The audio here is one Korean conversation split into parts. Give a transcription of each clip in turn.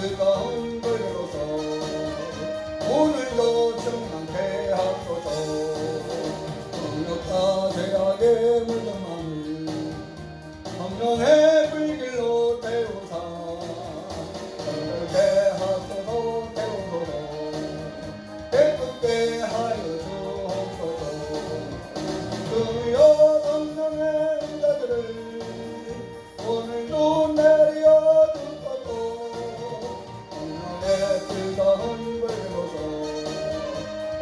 뜨거운 불로서 오늘도 충만케 하소서. 능력과 죄악의 물든 마음을 성령의 불길로 태우사 정결케 하소서. 태우소서 깨끗게 하여 주옵소서. 주여 성령의 은사들을 오늘도 내려 주소서. 성령의 뜨거운 불로서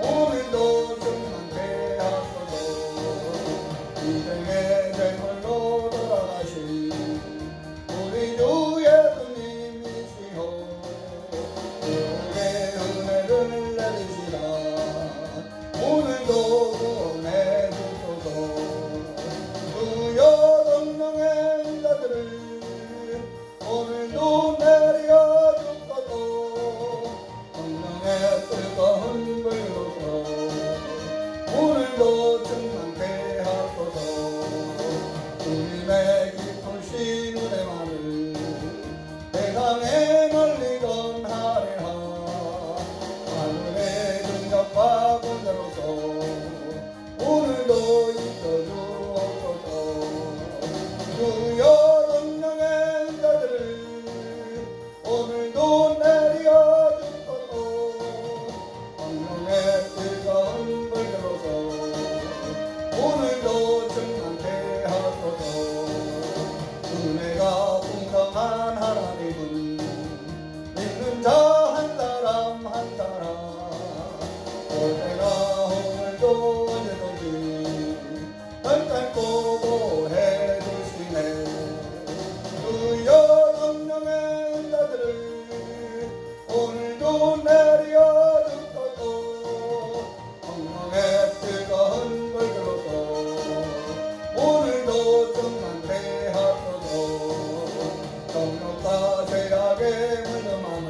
오늘도 충만케 하소서. 인생의 제물로 돌아가신 우리 주 예수님이시여 우리의 은혜를 내리시라. 오늘도 구원해 주소서. 주여 성령의 은사들을 오늘도 내려 주소서. 성령의 뜨거운 불로서 오늘도 충만케 하소서. 주님의 기쁘신 은혜만을 세상에 널리 전하리라. 하늘의 능력과 권세로서 오늘도 있어 주옵소서. 주여 성령의 은사들을 오늘도 내려 주소서. 성령의 뜨거운 불로서 오늘도 충만케 하소서. 은혜가 풍성한 하나님은 믿는 자 한 사람 한 사람 언제나 오늘도 언제든지 언짢고 보호해 주시네. 주여 성령의 은사들을 오늘도 내려 주소서. 성령의 뜨거운 불로서 오늘도 충만케 하소서. 정욕과 죄악의 물든 마음을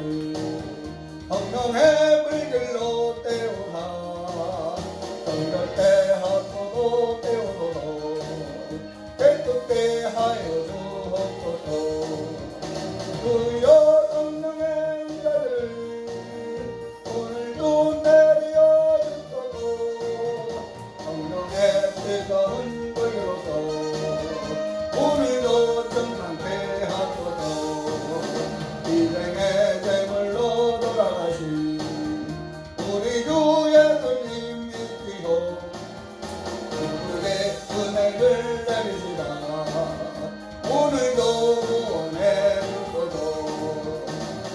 성령의 불길로 태우사 정결케 하소서. 태우소서 깨끗게 하여 주옵소서. 주여 성령의 은사들을 오늘도 내려 주소서. 성령의 뜨거운 불로서 오늘도 충만케 하소서. 인생의 제물로 돌아가신 우리 주 예수님이시여 우리의 은혜를 내리시라. 오늘도 구원해 주소서.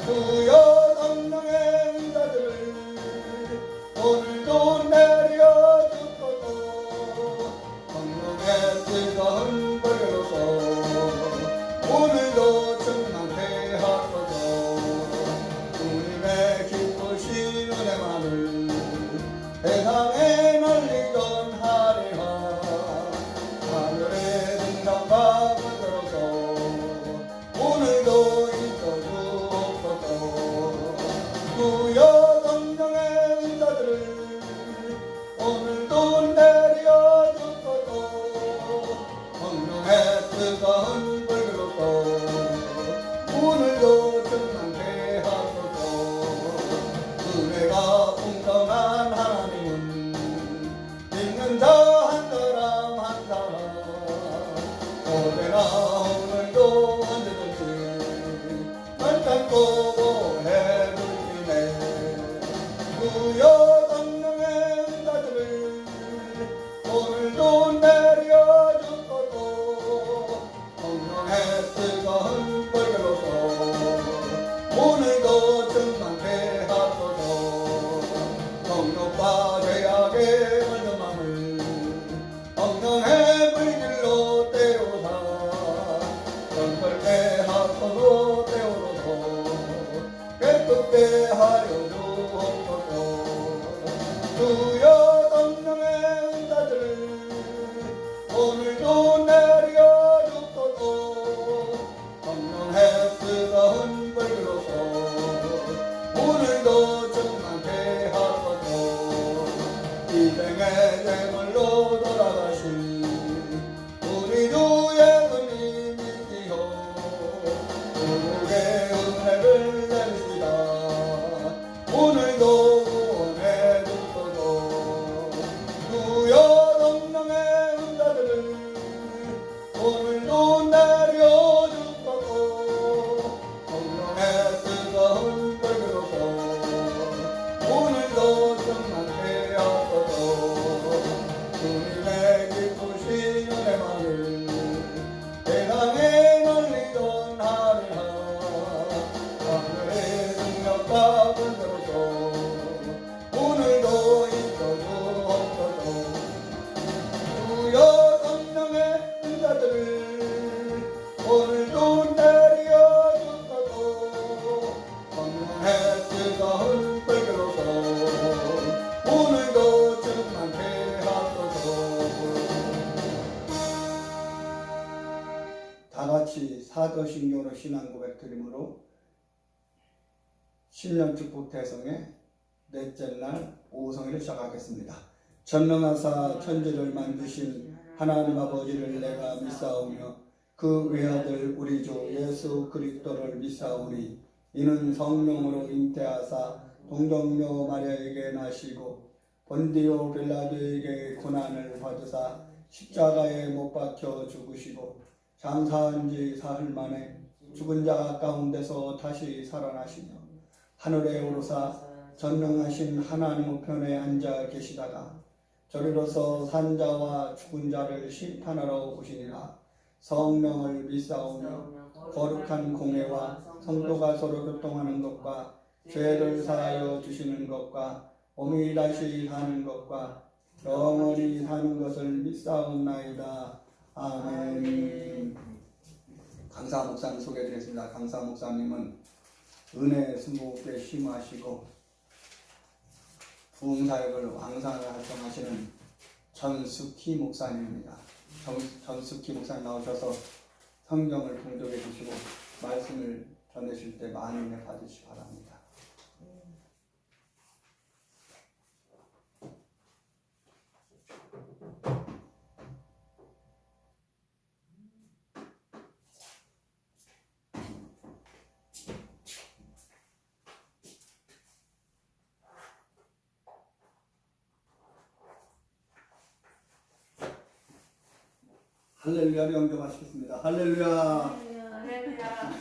주여 성령의 은사들을 오늘도 내려 주소서. 성령의 뜨거운 불로서 오늘도 충만케 하소서. 주님의 기쁘신 은혜만을 세상에 널리 전하리라. 하늘의 능력과 권세로서 오늘도 있어 주옵소서. 주여 성령의 은사들을 오늘도 내려 주소서. 성령의 뜨거운 불로서 오늘도 충만케 하소서. 은혜가 풍성한 하나님은 믿는 자 한 사람 한 사람 언제나 오늘도 언제든지 언짢고 보호해 주시네. 주여 성령의 은사들을 오늘도 내려 주소서. 성령의 뜨거운 불로서 오늘도 충만케 하소서. 정욕과 죄악의 물든 마음을 성령의 불길로 태우사 정결케 하소서. 태우소서 사도신경으로 신앙 고백 드림으로 신년 축복 대성의 넷째 날 오후성회를 시작하겠습니다. 전능하사 천지를 만드신 하나님 아버지를 내가 믿사오며 그 외아들 우리 주 예수 그리스도를 믿사오니 이는 성령으로 잉태하사 동정녀 마리아에게 나시고 본디오 빌라도에게 고난을 받으사 십자가에 못 박혀 죽으시고 장사한 지 사흘 만에 죽은 자 가운데서 다시 살아나시며 하늘에 오르사 전능하신 하나님 우편에 앉아 계시다가 저리로서 산자와 죽은 자를 심판하러 오시니라. 성령을 믿사오며 거룩한 공회와 성도가 서로 교통하는 것과 죄를 사하여 주시는 것과 몸이 다시 사는 것과 영원히 사는 것을 믿사옵나이다. 아멘. 강사 목사님 소개해드리겠습니다. 강사 목사님은 은혜 순복에 심하시고 부흥사역을 왕성하게 활동하시는 전숙희 목사님입니다. 전숙희 목사님 나오셔서 성경을 봉독해 주시고 말씀을 전해주실 때 많은 은혜 받으시기 바랍니다. 할렐루야를 영접하시겠습니다. 할렐루야. 할렐루야.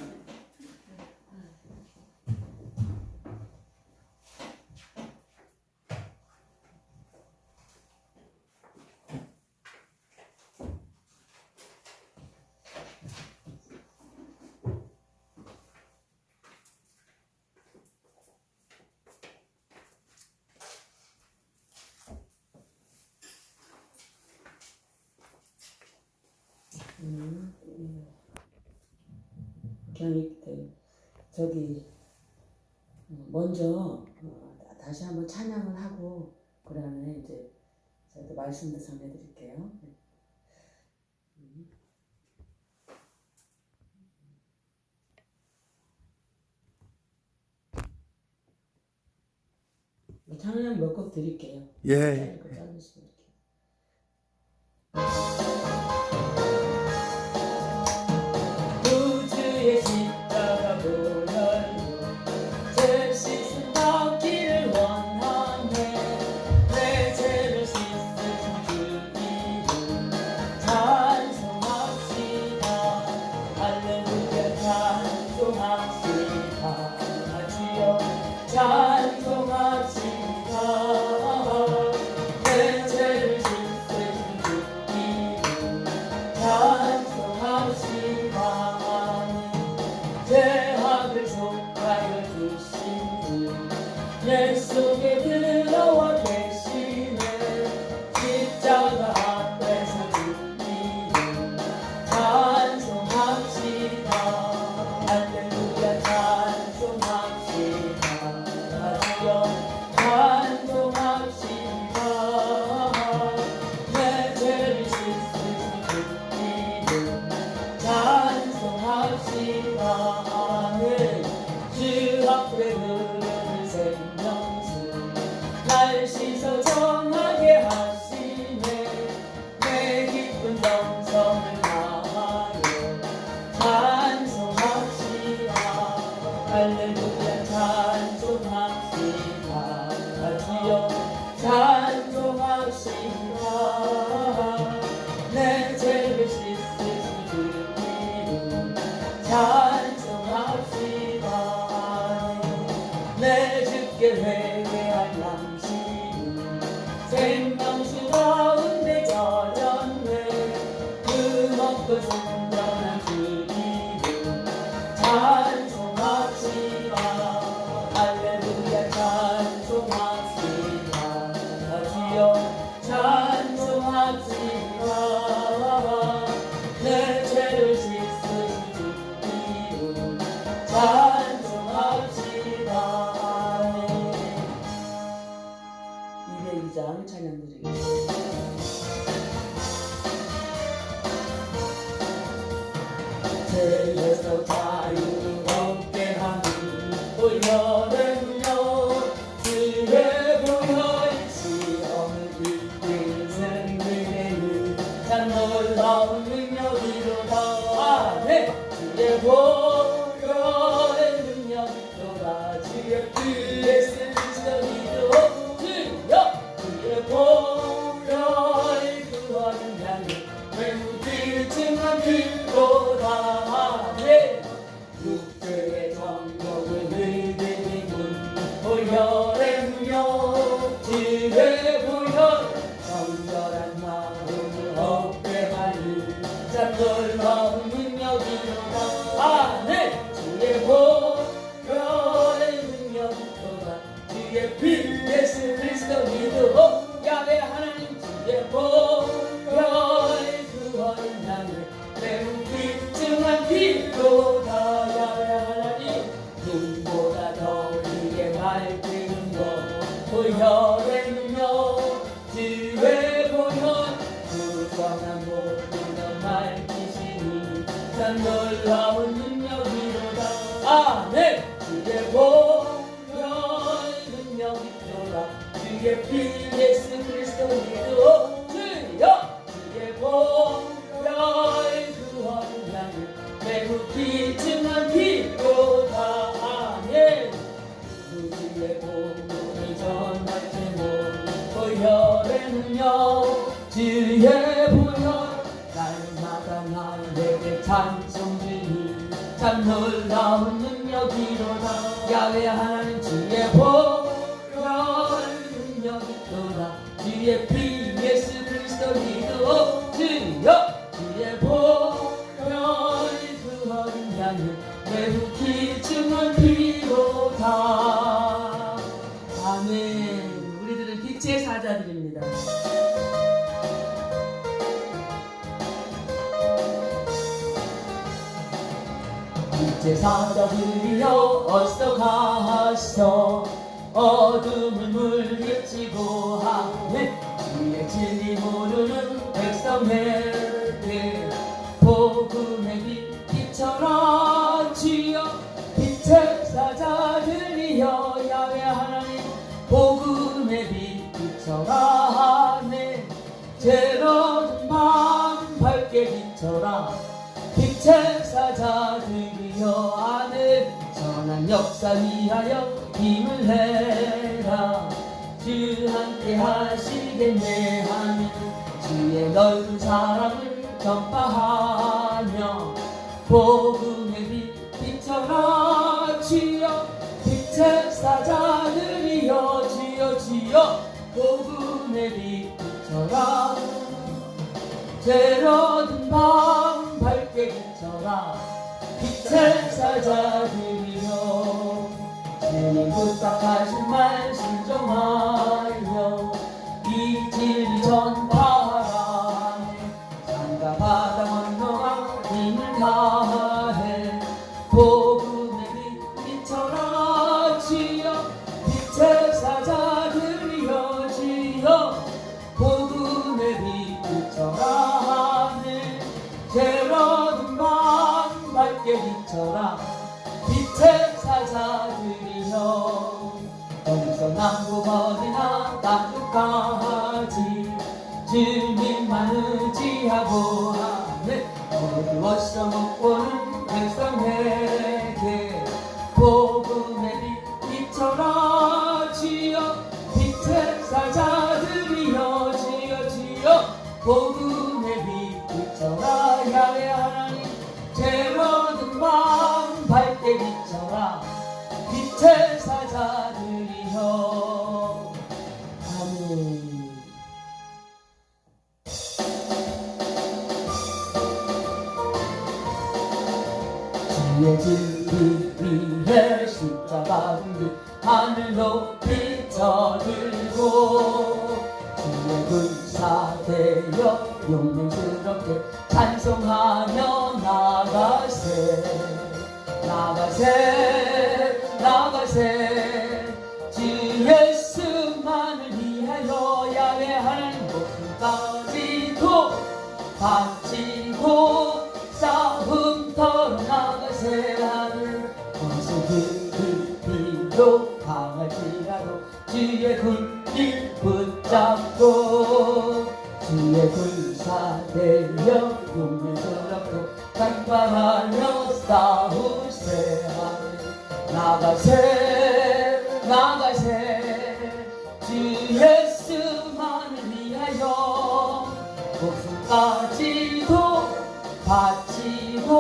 저기 먼저 다시 한번 찬양을 하고 그다음에 이제 저도 말씀도 전해드릴게요. 찬양 몇 곡 드릴게요. 예. 짧으시면 이렇게. 구주의 십자가 보혈로 죄 씻음 받기를 원하네. 내 죄를 씻으신 주 이름 찬송합시다. 할렐루야 찬송합시다. 주여 찬송합시다. 내 죄를 씻으신 주 이름 찬송합시다. 죄악을 속하여 주신 주 내 속에 들어와 계시네. 십자가 앞에서 주 이름 찬송합시다. 할렐루야 찬송합시다. 주여 찬송합시다. 내 죄를 씻으신 주 이름 찬송합시다. 주 앞에 흐르는 생명수 날 씻어 정하게 하시네. 내 기쁜 정성을 다하여 찬송합시다. 할렐루야 찬송합시다. 주여 찬송합시다. 내 죄를 씻으신 주 이름 찬송합시다. 내 주께 회개한 양심은 생명수 가운데 젖었네. 금없고 순전한 주 이름 찬송합시다. 할렐루야 찬송합시다. 주여 찬송합시다. 내 죄를 씻으신 주 이름 찬송합시다. 202장 찬양 나로 자유를 얻게 하는 보혈의 능력 주의 보혈 시험을 이기는 승리의 참 놀라운 능력이로다. 아멘. 주의 보혈의 능력이로다. 주의 피 예수 그리스도 믿어 주여 주의 보혈의 구원은 양을 매우 길증한 길로다. 아멘. 육체의 정욕을 늘리는 보혈의 능력 주의 보혈 정결한 마음을 얻게 하는 참 놀라운 능력이로다. 아멘. 주의 보혈의 능력이로다. 주의 피 예수 그리스도 믿어 야외 하나님 주의 보혈의 구원은 나를 매우 길증한 피로다. 야외 하나님 눈보다 더 크게 밝히는 것 보혈의 능력 주의 보혈 부정한 모든 밝히시니 참 놀라운 능력이로다. 아멘. 주의 보혈의 능력이로다. 주의 피 예수 그리스도 믿어 주여 주의 보혈의 구원은 나를 매우 길증한 피로다. 아멘. 주의 복음을 전할 제목 보혈의 능력 주의 보혈 날마다 나에게 찬송 주니 참 놀라운 능력이로다. 야외 하나님 주의 보혈 능력이로다. 주의 피 예수 그리스도 믿어 주여 주의 보혈 구원은 나를 매우 길증한 피로다. 아멘. 우리들은 빛의 사자들입니다. 빛의 사자들이여 어서 가서 어둠을 물리치고 하네. 주의 진리 모르는 백성에게 복음의 빛 비춰라. 주여 빛의 사자들이여 야외 하나님 복음의 빛 비춰라 하네. 죄로운 밤 밝게 비춰라. 빛의 사자들이여 아멘. 선한 역사 위하여 힘을 내라. 주 함께 하시겠네 하며 주의 넓은 사랑을 전파하며 복음의 빛 비춰라. 주여 빛의 사자들이여 주여 주여 복음의 빛 비춰라. 죄로운 밤 밝게 비춰라. 빛의 사자들이여 주님 부탁하신 말 순종하여 이 진리 전파하라. 산과 바다 건너가 힘을 다해 복음의 빛 비춰라. 주여 빛의 사자들이여 주여 복음의 빛 비춰라. 죄로운 밤 밝게 비춰라. 빛의 사자들이여 동서 남북 어디나 땅끝까지 주님만 의지하고 하네. 어두워서 못 보는 백성에게 복음의 빛 비춰라. 주여 빛의 사자들이여 주여 주여 복음의 빛 비춰라. 야외 하나님 죄로운 밤 밝게 비춰라. 빛의 사자들이여 아멘. 주의 진리 위에 십자가 등 하늘 높이 쳐들고 주의 군사 되어 용맹스럽게 찬송하며 나가세 나가세 나가세. 주 예수만을 위하여 야외 하나님 목숨까지도 바치고 싸움터로 나가세 모두들 비교당할지라도 주의 군길 붙잡고 주의 군사되려 용맹스럽게 간파하며 싸우세 나가세 나가세 주 예수만을 위하여 목숨까지도 바치고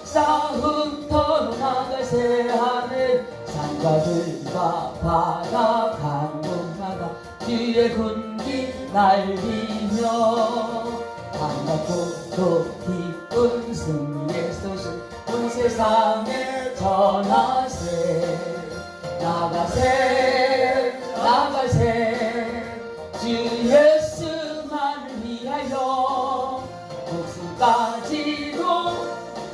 싸움터로 나가세 하늘 산과 들과 바다 강동나가 주의 군기 날리며 반갑고 또 기쁜 승리의 소식 온 세상에 전하세 나가세 나가세 주 예수만을 위하여 목숨까지도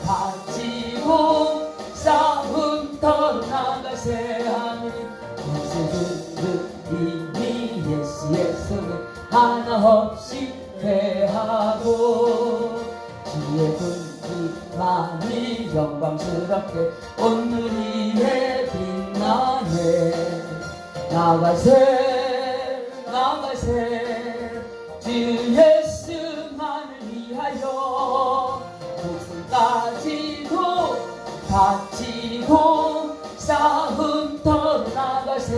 바치고 싸움터로 나가세 하는 모습은 이미 예수의 손에 하나 없이 패하고 주의 군기만이 영광스럽게 온누리에 빛나네 나가세 나가세 주 예수만을 위하여 목숨까지도 바치고 싸움터로 나가세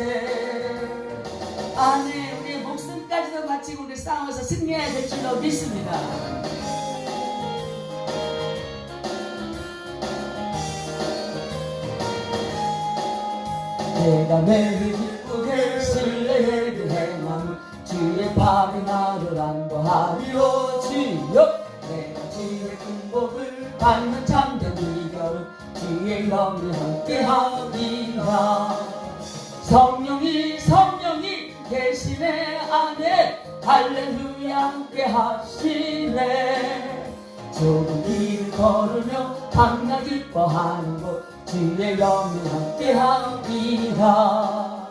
아멘. 우리 목숨까지도 바치고 우리 싸워서 승리해야 될 줄로 믿습니다. 내가 매일 기쁘게 신뢰에게 행함을 주의 팔이 나를 안보하리오 주여 내가 주의 군복을 받는 참된 비결은 주의 영을 함께하리라 성령이 계시네 안에 할렐루야 함께 하시네 좁은 길 걸으며 밤낮 기뻐하는 곳 주의 영이 함께 하리라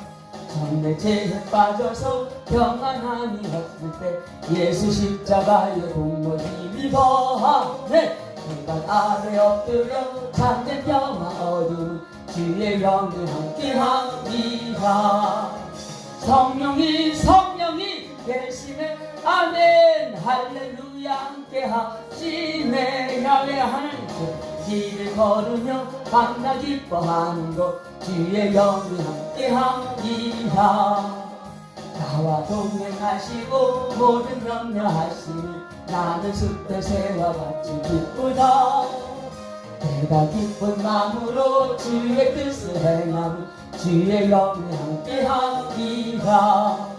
전내 죄에 빠져서 평안함이 없을 때 예수 십자가의 공로 힘입어하네 그 아래 엎드려 참된 평화 얻음 주의 영이 함께 하리라 성령이 계시네 아멘 할렐루야 함께 하시네 야외 하나님께 길을 걸으며 밤낮 기뻐하는 것 주의 영이 함께 하리라 나와 동행하시고 모든 염려하시니 나는 숲에새와 같이 기쁘다 내가 기쁜 마음으로 주의 뜻을 행하며 주의 영이 함께 하리라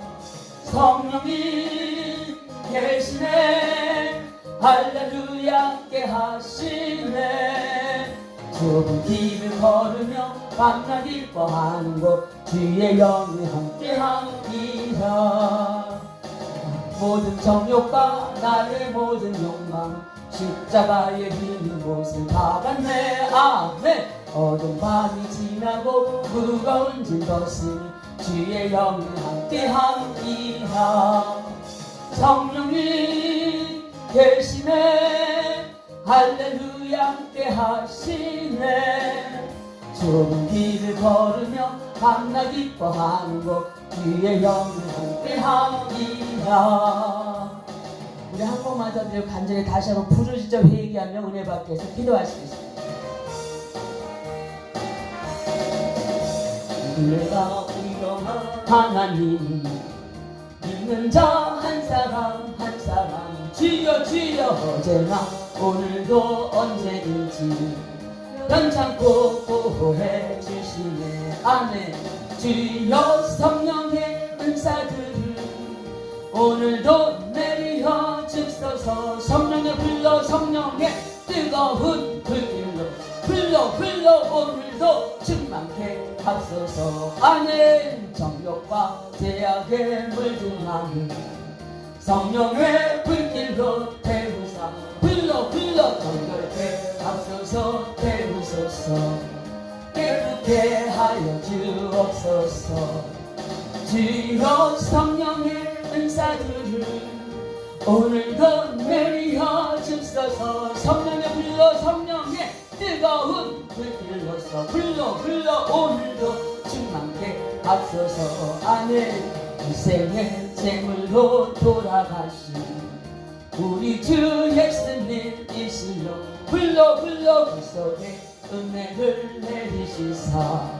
성령이 계시네 할렐루야 함께 하시네 좁은 길을 걸으며 밤낮 기뻐하는 곳 주의 영이 함께 하리라 모든 정욕과 나의 모든 욕망 십자가의 흰 옷을 박았네 아멘 어두운 밤이 지나고 무거운 짐 벗으니 주의 영이 함께 하리라 성령이 계시네 할렐루야 함께 하시네 좁은 길을 걸으며 밤낮 기뻐하는 곳 주의 영이 함께 하리라 우리 한 곡만 더 드리고 간절히 다시 한번 부르짖어 회개하며 은혜 받기 위해서 기도하시겠습니다. 내가 인정한 하나님 믿는 자 한 사람 한 사람 주여 주여 어제나 오늘도 언제든지 변찮고 보호해 주시네 아멘 주여 성령의 은사들을 오늘도 내리어 주소서 성령의 불러 성령의 뜨거운 불길로 불러 오늘도 충만케 하소서 아멘 정욕과 죄악에 물든 마음 성령의 불길로 태우사 불러 정결케 하소서 태우소서 깨끗게 하여 주옵소서 주여 성령의 은사들을 오늘도 내리어 주소서 성령의 불러 성령의 뜨거운 불길로서 불러 오늘도 충만케 앞서서 아멘 인생의 제물로 돌아가신 우리 주 예수님 이실로 불러 그 속에 은혜를 내리시사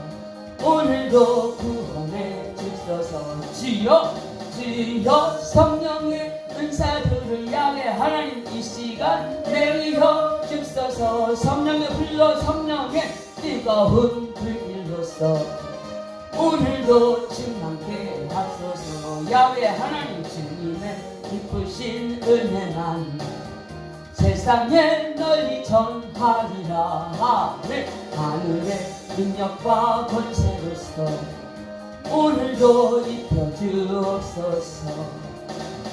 오늘도 구원해 주소서 주여 성령의 은사들을 향해 하나님 이 시간 내리어 주소서 성령의 불러 성령의 뜨거운 불길로서 오늘도 충만케 하소서 야외 하나님 주님의 기쁘신 은혜만 세상에 널리 전하리라 하늘의 능력과 권세로서 오늘도 입혀주옵소서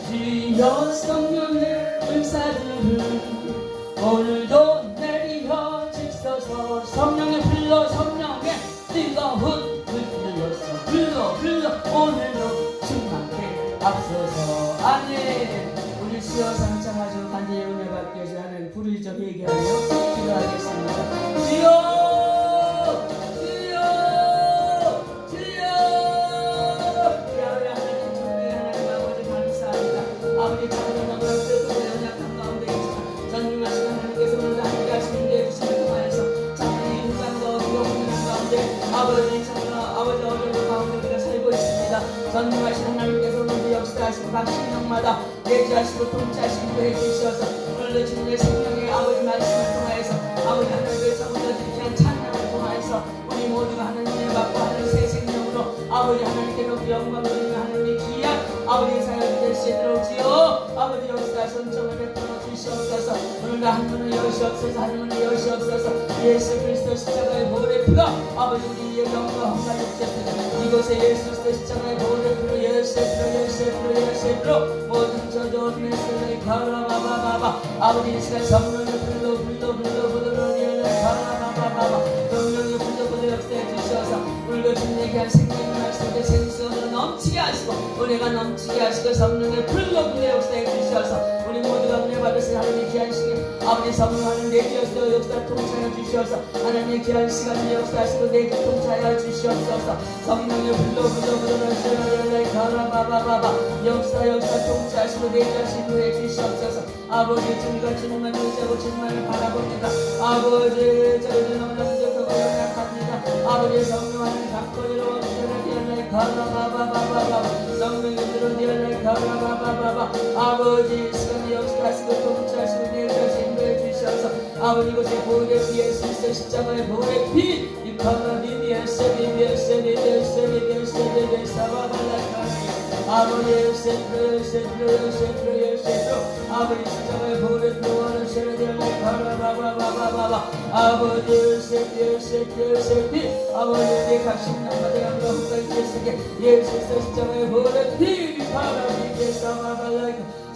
주여 성령의 은사들을 오늘도 내리어 주소서 성령의 불러 성령의 뜨거운 불길로서 불러 오늘도 충만케 앞서서 아멘 우리 수여 상창하시고 간절히 은혜 받기 위해서 하는 부르짖어 회개하며 기도하겠습니다 주여 아버지 작은 너무나 슬프고 연약한 가운데 있지만 전능하신 하나님께서 오늘도 함께 하시는 데 주심을 통하여서 참이 인간과 어두워 혼돈한 가운데 아버지 참으로 아버지 어려운 가운데 우리가 살고 있습니다. 전능하신 하나님께서 오늘도 역사하시고 각 신령마다 내주하시고 통치하시고 해주시어서 오늘도 주님의 생명의 아버지 말씀을 통하여서 아버지 하나님께서 오늘도 귀한 찬양을 통하여서 우리 모두가 하나님의 받고 하는 새 생명으로 아버지 하나님께 높이 영광을 드리며 하나님의 귀한 아버지 사역이 될 수 있도록 주여 아버지 역사 선정을 베풀어 주시옵소서 오늘도 한 분을 여시옵소서 한 분을 여시옵소서 예수 그리스도 십자가의 보혈의 피가 아버지 우리의 영과 혼과 육체들 이곳에 예수 그리스도 십자가의 보혈의 피로 예수 모든 저주와 메시를 가라바바바바 아버지 이 시간 성령의 불로 가라바바바바 성령의 불로 역사해 주셔서 우리가 주님에게 한 생명의 말씀에 생수로 넘치게 하시고 은혜가 넘치게 하시고 성령의 불로 역사해 주셔서 우리 모두가 은혜 받으신 하나님의 귀한 시간 아버지 성령하는 내주셔서 역사 통치하여 주시어서 하나님의 귀한 시간을 역사하시고 내주 통치하여 주시옵소서 성령의 불로 가라바바바바 역사 통치하시고 내주하시고 해주시옵소서 아버지 주님과 주님만 의지하고 주님만을 바라봅니다 아버지 저희들 너무나 부족하고 연약합니다 아버지 성령하는 각거리로 가라바바바바바 성령의 들어 가라바바바바 아버지 시간에 역사하시고 통치하시고 내주하시고 해주시옵소서 아버지 이곳에 보혈의 피 예수 그리스도 십자가의 보혈의 피 아버지 아버지 십자가의 보혈의 피와는 세례되었네 가라바바바바바 아버지 세피 아버지 내 각신령마다 양과 후까지 계시게 예수 그리스도 십자가의 보혈의 피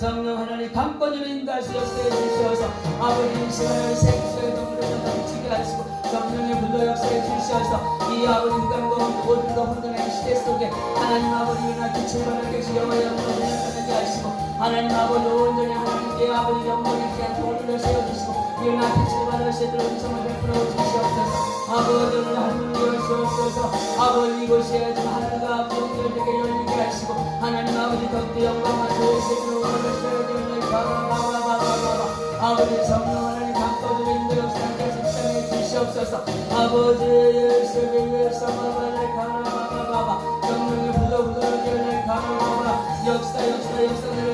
성령 하나님 강권으로 인도하시옵소서 주시어서 아버지 이 시간을 생수의 눈물을 넘치게 하시고 성령의 불로 역사해 주시어서 이 아버지 흑암과 모든가 혼돈의 시대 속에 하나님 아버지 은하 빛을 받아 계시 영원히 영원히 나타나게 하시고 하나님 아버지 온전히 하나님께 아버지 영원히 귀한 도를 세워주시고 이 은하 빛을 받아 세도록 음성을 베풀어 주시옵소서 아버지 오늘 하늘을 여시옵소서 아버지 이곳에 좀 하늘과 영들에게 열리게 하시고 하나님 아버지 덕도 영광과 도시로 원하시는 바바바바바바바 아버지 성령 하나님 강도들의 인도 역사를 집중해 주시옵소서 아버지 예수를 사바발레 가라바바바바 성령의 불러부르게 가라바바 역사들을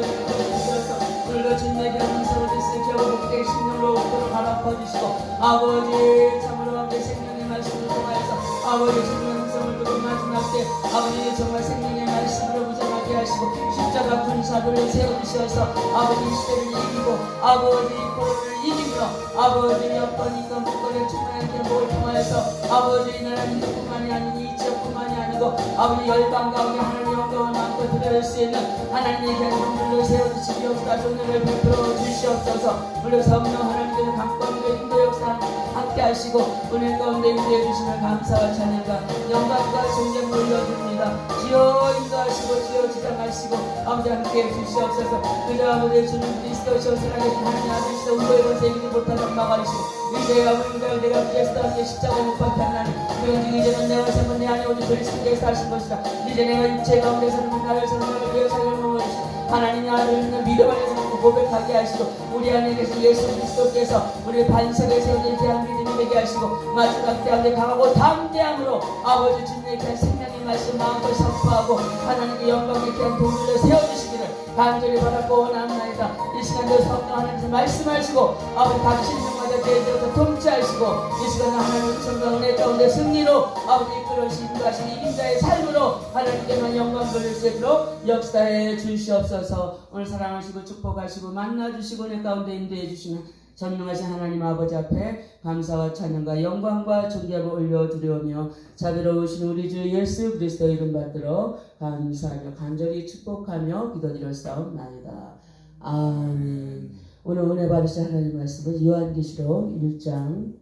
주셔서 불러진 내게 함성을 듣으시고 복된 신령으로 오도록 바라퍼주시고 아버지 참으로 함께 생명의 말씀을 통하여서 아버지 주님의 음성을 듣고 마지막 때 아버지 정말 생명의 말씀으로 무장하게 하시고 십자가 군사들을 세워주셔서 아버지 이 시대를 이기고 아버지 코로나를 이기며 아버지 여건이고 목걸이를 충만하게 뭘 통하여서 아버지 이 나라 민족뿐만이 아니니 이 지역뿐만이 아니고 아버지 열방 가운데 하나님의 영광을 마음껏 드릴 수 있는 하나님의 귀한 분들을 세워주시옵소서 오늘을 베풀어 주시옵소서 물론 성령 하나님께서 강권으로 인도 역사 함께 하시고 은혜 가운데 인도해 주시면 감사와 찬양과 영광과 존경을 올려드립니다 주여 인도하시고 주여 지장하시고 아버지 함께 주시옵소서 그저 아버지 주님 그리스도 시오스라게 하나님 아버지시도 우리의 권세 이기지 못하던 마가리시고 이제 아버지가 내가 그리스도 함께 십자가에 못 박혀 하나님 그런즉 이제는 내가 생은 내 안에 오직 그리스도께서 하신 것이라. 이제 내가 육체 가운데서는 나를 사는 나를 위해 삶을 먹으시 하나님 나를 믿음 안에서 고백하게 하시고 우리 안에 계신 예수 그리스도께서 우리 반석에 세우는 대한 믿음이 되게 하시고 마지막 때한테 강하고 담대함으로 아버지 주님의 귀한 생명의 말씀 마음껏 선포하고 하나님의 영광에 귀한 도를 세워주시기를 간절히 바라고 원합니다. 이 시간도 성령 하나님께서 말씀하시고 아버지 각 신령마다 대들어서 통치하시고 이 시간 하나님의 성령 은혜 가운데 승리로 아버지 이끌어시 인도하시는 이긴자의 삶으로 하나님께만 영광 돌릴 수 있도록 역사해 주시옵소서. 오늘 사랑하시고 축복하시고 만나주시고 내 가운데 인도해 주시는 전능하신 하나님 아버지 앞에 감사와 찬양과 영광과 존귀함을 올려드리오며 자비로우신 우리 주 예수 그리스도 이름 받들어 감사하며 간절히 축복하며 기도드렸사옵나이다. 아멘. 오늘 은혜 받으실 하나님 말씀은 요한계시록 1장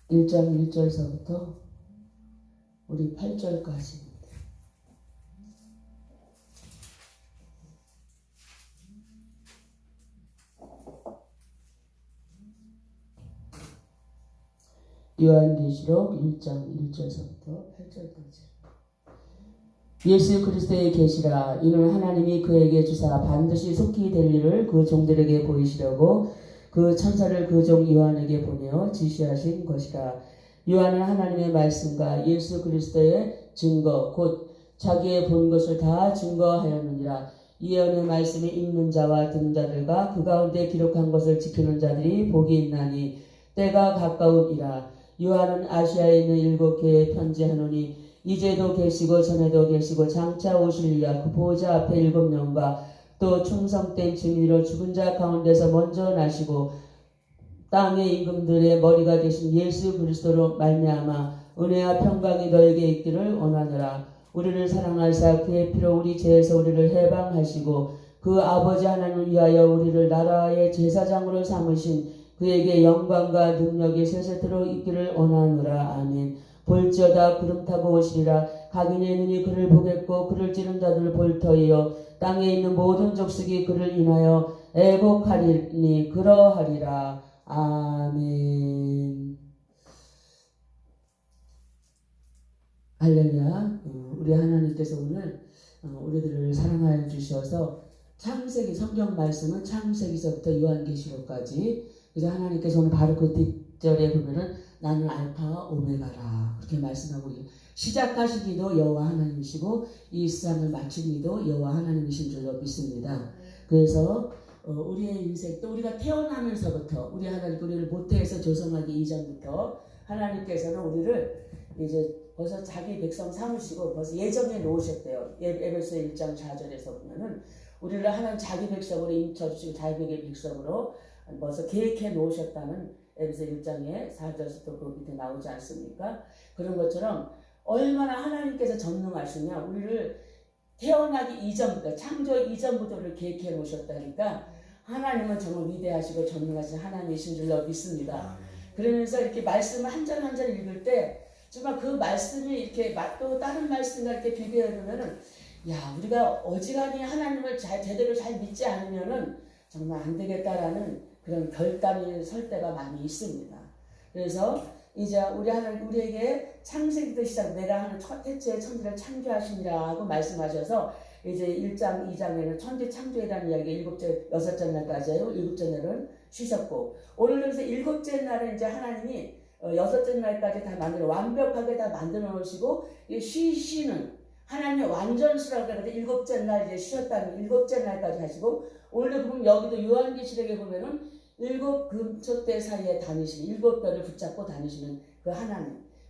1절서부터 우리 8절까지 요한계시록 1장 1절서부터 8절까지. 예수 그리스도의 계시라. 이는 하나님이 그에게 주사 반드시 속히 될 일을 그 종들에게 보이시려고 그 천사를 그 종 요한에게 보내어 지시하신 것이라. 요한은 하나님의 말씀과 예수 그리스도의 증거 곧 자기의 본 것을 다 증거하였느니라. 예언의 말씀을 읽는 자와 듣는 자들과 그 가운데 기록한 것을 지키는 자들이 복이 있나니 때가 가까우니라. 요한은 아시아에 있는 7교회에 편지하노니 이제도 계시고 전에도 계시고 장차 오실리야 그 보호자 앞에 7명과 또 충성된 증인으로 죽은 자 가운데서 먼저 나시고 땅의 임금들의 머리가 되신 예수 그리스도로 말미암아 은혜와 평강이 너에게 있기를 원하노라. 우리를 사랑하사 그의 피로 우리 죄에서 우리를 해방하시고 그 아버지 하나님을 위하여 우리를 나라의 제사장으로 삼으신 그에게 영광과 능력이 세세토록 있기를 원하노라. 아멘. 볼지어다 구름 타고 오시리라. 각인의 눈이 그를 보겠고 그를 찌른 자들을 볼 터이요 땅에 있는 모든 족속이 그를 인하여 애곡하리니 그러하리라. 아멘. 할렐루야. 우리 하나님께서 오늘 우리들을 사랑하여 주셔서 창세기 성경 말씀은 창세기서부터 요한계시록까지 그래서 하나님께서 오늘 바로 그 뒷절에 보면은 나는 알파와 오메가라 그렇게 말씀하고 시작하시기도 여호와 하나님이시고 이 세상을 마치기도 여호와 하나님이신 줄로 믿습니다. 그래서 우리의 인생 또 우리가 태어나면서부터 우리 하나님 우리를 모태에서 조성하기 이전부터 하나님께서는 우리를 이제 벌써 자기 백성 삼으시고 벌써 예정해 놓으셨대요. 에베소 1장 4절에서 보면은 우리를 하나님 자기 백성으로 인쳐주시고 자기의 백성으로 벌써 계획해 놓으셨다는 에베소 1장에 4절부터 그 밑에 나오지 않습니까? 그런 것처럼 얼마나 하나님께서 전능하시냐 우리를 태어나기 이전부터 창조 이전부터 우리를 계획해 놓으셨다니까 하나님은 정말 위대하시고 전능하신 하나님이신 줄로 믿습니다. 그러면서 이렇게 말씀을 한 절 한 절 읽을 때 정말 그 말씀이 이렇게 또 다른 말씀과 이렇게 비교해 보면은 야 우리가 어지간히 하나님을 제대로 잘 믿지 않으면은 정말 안 되겠다라는 그런 결단이 설 때가 많이 있습니다. 그래서 이제 우리 하나님 우리에게 창세기부터 시작 내가 하는 첫 해체의 천지를 창조하시니라고 말씀하셔서 이제 1장 2장에는 천지 창조에 대한 이야기 6째 날까지 해요. 7째 날은 쉬셨고 오늘 그래서 7째 날은 이제 하나님이 6째 날까지 다 만들어 완벽하게 다 만들어 놓으시고 쉬시는 하나님의 완전수라고 그러는데 7째 날 이제 쉬었다는 7째 날까지 하시고 오늘 보면 여기도 요한계시록에 보면은 7 금초대 사이에 다니시는 7별을 붙잡고 다니시는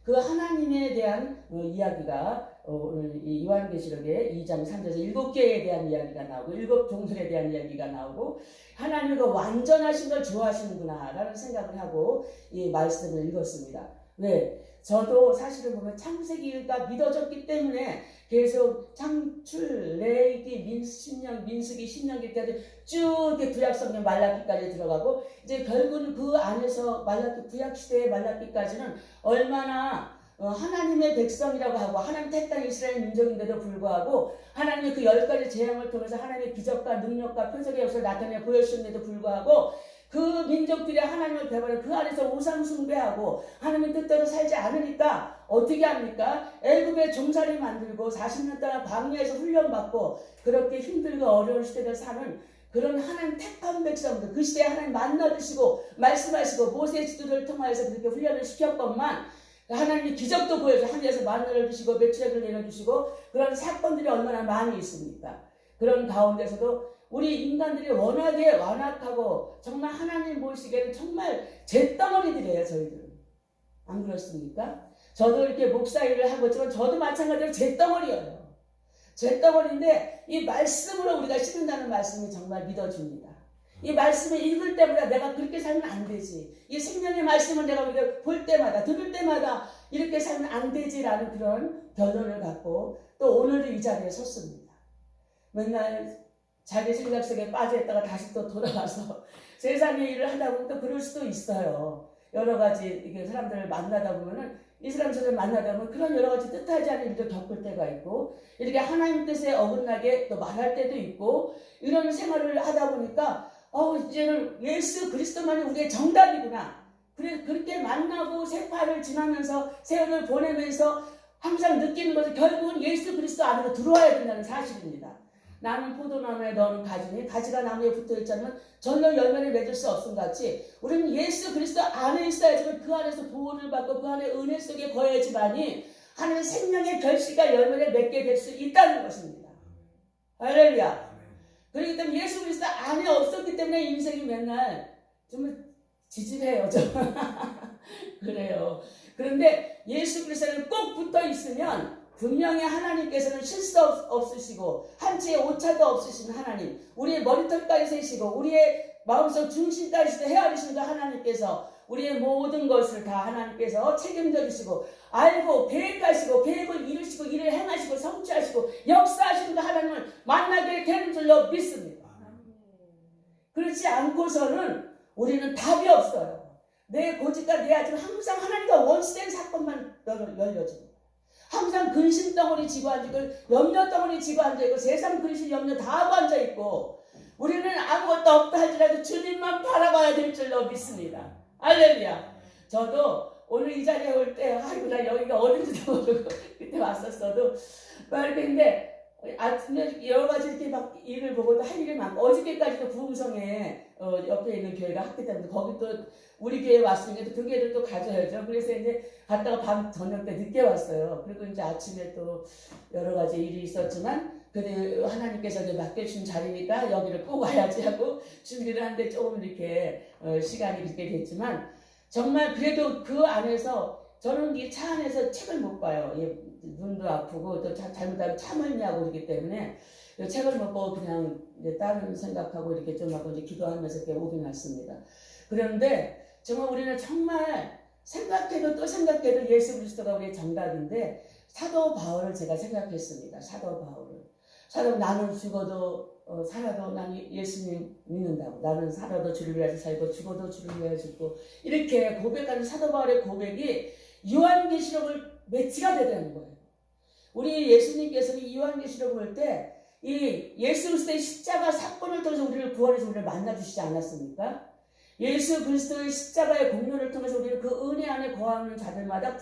그 하나님에 대한 이야기가 오늘 이 요한계시록의 2장 3절에서 7개에 대한 이야기가 나오고 7 종들에 대한 이야기가 나오고 하나님이 그 완전하신 걸 좋아하시는구나 라는 생각을 하고 이 말씀을 읽었습니다. 왜? 저도 사실은 보면 창세기가 믿어졌기 때문에 계속 창출, 레위기, 민수기, 신명기까지 쭉 이렇게 구약성경 말라기까지 들어가고 이제 결국은 그 안에서 구약시대의 말라기까지는 얼마나 하나님의 백성이라고 하고 하나님 택한 이스라엘 민족인데도 불구하고 하나님의 그 10가지 재앙을 통해서 하나님의 기적과 능력과 표적의 역사를 나타내 보여주셨는데도 불구하고 그 민족들이 하나님을 배반해 그 안에서 우상 숭배하고 하나님의 뜻대로 살지 않으니까 어떻게 합니까? 애굽에 종살이 만들고 40년 동안 광야에서 훈련받고 그렇게 힘들고 어려운 시대를 사는 그런 하나님 택한 백성들, 그 시대에 하나님 만나주시고 말씀하시고 모세의 지도를 통하여서 그렇게 훈련을 시켰건만 하나님이 기적도 보여줘 하늘에서 만나를 주시고 매출액을 내려주시고 그런 사건들이 얼마나 많이 있습니까? 그런 가운데서도 우리 인간들이 워낙에 완악하고 정말 하나님 보시기에는 정말 잿덩어리들이에요. 저희들은. 안 그렇습니까? 저도 이렇게 목사 일을 하고 있지만 저도 마찬가지로 잿덩어리예요. 잿덩어리인데 이 말씀으로 우리가 씹는다는 말씀이 정말 믿어줍니다. 이 말씀을 읽을 때마다 내가 그렇게 살면 안 되지. 이 생명의 말씀을 내가 우리가 볼 때마다 들을 때마다 이렇게 살면 안 되지라는 그런 결론을 갖고 또 오늘은 이 자리에 섰습니다. 맨날 자기 생각 속에 빠져있다가 다시 또 돌아와서 세상의 일을 하다 보면 또 그럴 수도 있어요. 여러 가지 이게 사람들을 만나다 보면은 이 사람들을 만나다 보면 그런 여러 가지 뜻하지 않은 일도 겪을 때가 있고 이렇게 하나님 뜻에 어긋나게 또 말할 때도 있고 이런 생활을 하다 보니까 이제는 예수 그리스도만이 우리의 정답이구나. 그래 그렇게 만나고 세파를 지나면서 세월을 보내면서 항상 느끼는 것은 결국은 예수 그리스도 안으로 들어와야 된다는 사실입니다. 나는 포도나무에 너는 가지니 가지가 나무에 붙어있지 않으면 전혀 열매를 맺을 수 없음 같이 우리는 예수 그리스도 안에 있어야지만 그 안에서 보호를 받고 그 안에 은혜 속에 거해야지만이 하나님의 생명의 결실과 열매를 맺게 될 수 있다는 것입니다. 할렐루야. 그렇기 때문에 예수 그리스도 안에 없었기 때문에 인생이 맨날 좀 지질해요. 좀. 그래요. 그런데 예수 그리스도는 꼭 붙어 있으면 분명히 하나님께서는 실수 없으시고 한치의 오차도 없으신 하나님, 우리의 머리털까지 세시고 우리의 마음속 중심까지도 헤아리시는 하나님께서 우리의 모든 것을 다 하나님께서 책임져 주시고 알고 계획하시고 계획을 이루시고 일을 행하시고 성취하시고 역사하시는 하나님을 만나게 되는 줄로 믿습니다. 그렇지 않고서는 우리는 답이 없어요. 내 고집과 내 아침 항상 하나님과 원수된 사건만 열려집니다. 항상 근심 덩어리 지고 앉아있고 염려 덩어리 지고 앉아있고 세상 근심 염려 다 하고 앉아있고 우리는 아무것도 없다 할지라도 주님만 바라봐야 될 줄로 믿습니다. 할렐루야. 저도 오늘 이 자리에 올 때 아이고 나 여기가 어딘지도 모르고 그때 왔었어도 막 이렇게 했는데 아침에 여러 가지 이렇게 막 일을 보고 할 일이 많고 어저께까지도 부흥성에 옆에 있는 교회가 학기 때문에 거기 또 우리 교회에 왔으니까 그 교회를 또 가져야죠. 그래서 이제 갔다가 밤 저녁 때 늦게 왔어요. 그리고 이제 아침에 또 여러 가지 일이 있었지만 그래도 하나님께서 이제 맡겨주신 자리니까 여기를 꼭 와야지 하고 준비를 하는데 조금 이렇게 시간이 그렇게 됐지만 정말 그래도 그 안에서 저는 이 차 안에서 책을 못 봐요. 눈도 아프고 또 잘못하면 참을냐고 그러기 때문에 책을 못 보고 그냥 이제 다른 생각하고 이렇게 좀 하고 이제 기도하면서 이렇게 오긴 왔습니다. 그런데 정말 우리는 정말 생각해도 또 생각해도 예수 그리스도가 우리의 정답인데 사도 바울을 제가 생각했습니다. 사도 바울을. 나는 죽어도 살아도 난 예수님 믿는다고. 나는 살아도 주를 위하여 살고 죽어도 주를 위하여 죽고 이렇게 고백하는 사도 바울의 고백이 요한계시록을 매치가 되는 거예요. 우리 예수님께서는 요한계시록을 볼 때 이 예수 그리스도의 십자가 사건을 통해서 우리를 구원해서 우리를 만나주시지 않았습니까? 예수 그리스도의 십자가의 공로를 통해서 우리를 그 은혜 안에 거하는 자들마다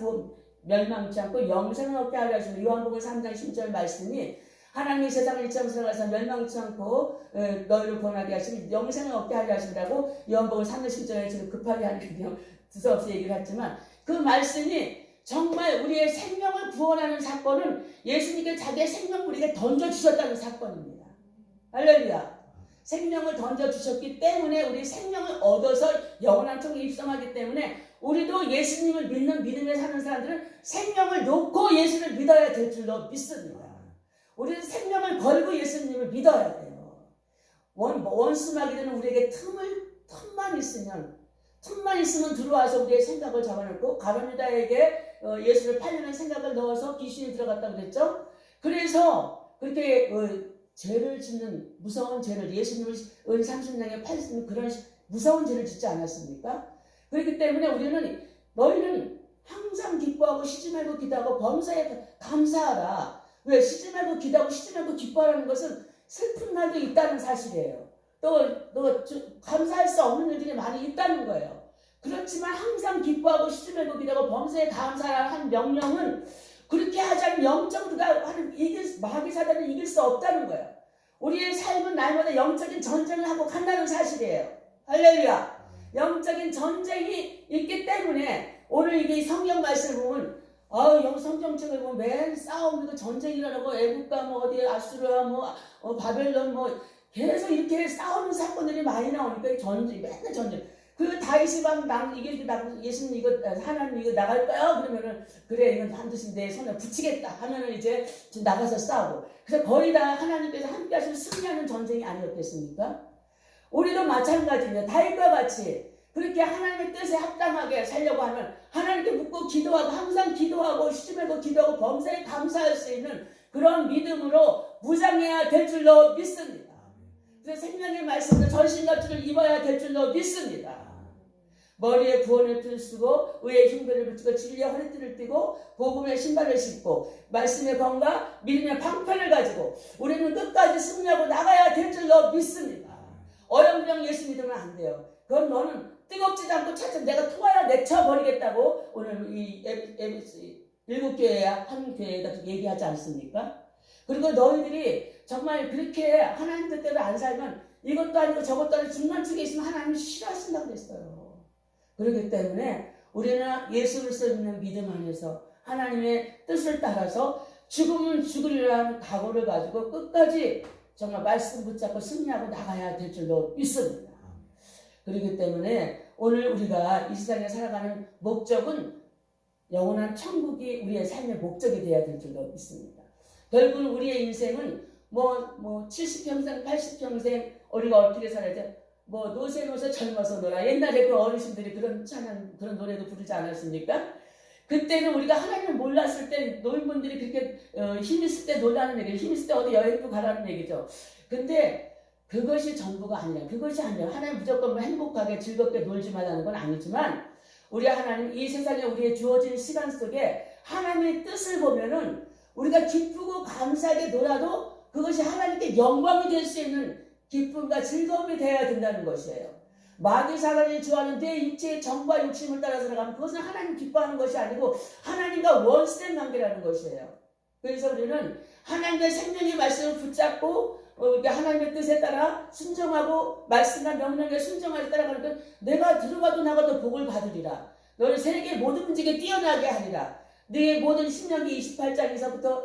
멸망치 않고 영생을 얻게 하려 하시는 요한복음 3장 10절 말씀이 하나님이 세상을 이처럼 사랑하사 멸망치 않고 너희를 구원하게 하시니 영생을 얻게 하려 하신다고 요한복음 3장 10절에 지금 급하게 하는 두서없이 얘기를 했지만 그 말씀이 정말 우리의 생명을 구원하는 사건은 예수님께 자기의 생명을 우리에게 던져주셨다는 사건입니다. 할렐루야. 생명을 던져주셨기 때문에 우리 생명을 얻어서 영원한 천국에 입성하기 때문에 우리도 예수님을 믿는 믿음에 사는 사람들은 생명을 놓고 예수를 믿어야 될 줄로 믿습니다. 우리는 생명을 걸고 예수님을 믿어야 돼요. 원수마귀 되는 우리에게 틈만 있으면 들어와서 우리의 생각을 잡아놓고 가룟유다에게 예수를 팔려는 생각을 넣어서 귀신이 들어갔다고 그랬죠. 그래서 그렇게 죄를 짓는 무서운 죄를 예수님을 30년에 팔렸으면 그런 무서운 죄를 짓지 않았습니까? 그렇기 때문에 우리는 너희는 항상 기뻐하고 쉬지 말고 기도하고 범사에 감사하라. 왜? 쉬지 말고 기도하고 쉬지 말고 기뻐하라는 것은 슬픈 날도 있다는 사실이에요. 또 감사할 수 없는 일들이 많이 있다는 거예요. 그렇지만 항상 기뻐하고 쉬지 말고 기도하고 범사에 감사하라 한 명령은 그렇게 하지 않으면 영적으로 마귀 사단을 이길 수 없다는 거예요. 우리의 삶은 날마다 영적인 전쟁을 하고 간다는 사실이에요. 할렐루야. 영적인 전쟁이 있기 때문에 오늘 이게 성경 말씀을 보면 여기 성경책을 보면 맨 싸움이고 전쟁이라고 애국가 뭐 어디 아수르와 뭐 바벨론 뭐 계속 이렇게 싸우는 사건들이 많이 나오니까 전쟁 맨날 전쟁. 그 다윗이 막 예수님 이거 하나님 이거 나갈까요? 그러면은 그래 이건 반드시 내 손에 붙이겠다 하면은 이제 나가서 싸우고. 그래서 거의 다 하나님께서 함께 하시면 승리하는 전쟁이 아니었겠습니까? 우리도 마찬가지입니다. 다윗과 같이 그렇게 하나님의 뜻에 합당하게 살려고 하면 하나님께 묻고 기도하고 항상 기도하고 쉬지 말고 기도하고 범사에 감사할 수 있는 그런 믿음으로 무장해야 될 줄로 믿습니다. 그래서 생명의 말씀으로 전신갑주를 입어야 될 줄로 믿습니다. 머리에 구원의 띠를 쓰고 의의 흉배를 붙이고 진리의 허리띠를 띠고 복음의 신발을 신고 말씀의 검과 믿음의 방패를 가지고 우리는 끝까지 승리하고 나가야 될 줄로 믿습니다. 어영부영 예수 믿으면 안 돼요. 그건 너는 뜨겁지도 않고 차츰 내가 통하여 내쳐버리겠다고 오늘 이 일곱 교회야 한 교회가 얘기하지 않습니까? 그리고 너희들이 정말 그렇게 하나님 뜻대로 안 살면 이것도 아니고 저것도 아니고 중간층에 있으면 하나님이 싫어하신다고 그랬어요. 그렇기 때문에 우리는 예수 그리스도 믿는 믿음 안에서 하나님의 뜻을 따라서 죽으면 죽으리라는 각오를 가지고 끝까지 정말 말씀 붙잡고 승리하고 나가야 될 줄로 믿습니다. 그렇기 때문에 오늘 우리가 이 세상에 살아가는 목적은 영원한 천국이 우리의 삶의 목적이 되어야 될 줄로 믿습니다. 결국은 우리의 인생은 70평생, 80평생 우리가 어떻게 살아야 돼? 노세 젊어서 놀아. 옛날에 그 어르신들이 그런 노래도 부르지 않았습니까? 그때는 우리가 하나님을 몰랐을 때 노인분들이 그렇게 힘 있을 때 놀라는 얘기죠. 힘 있을 때 어디 여행도 가라는 얘기죠. 근데 그것이 전부가 아니라 그것이 아니에요. 하나님 무조건 행복하게 즐겁게 놀지 말라는 건 아니지만 우리 하나님 이 세상에 우리의 주어진 시간 속에 하나님의 뜻을 보면은 우리가 기쁘고 감사하게 놀아도 그것이 하나님께 영광이 될 수 있는 기쁨과 즐거움이 되어야 된다는 것이에요. 마귀 사단이 주하는 내 육체의 정과 욕심을 따라 살아가면 그것은 하나님 기뻐하는 것이 아니고 하나님과 원수된 관계라는 것이에요. 그래서 우리는 하나님의 생명의 말씀을 붙잡고 하나님의 뜻에 따라 순종하고 말씀과 명령에 순종하여 따라가니까 내가 들어가도 나가도 복을 받으리라. 너를 세계 모든 문제에 뛰어나게 하리라. 네 모든 신명기 28장에서부터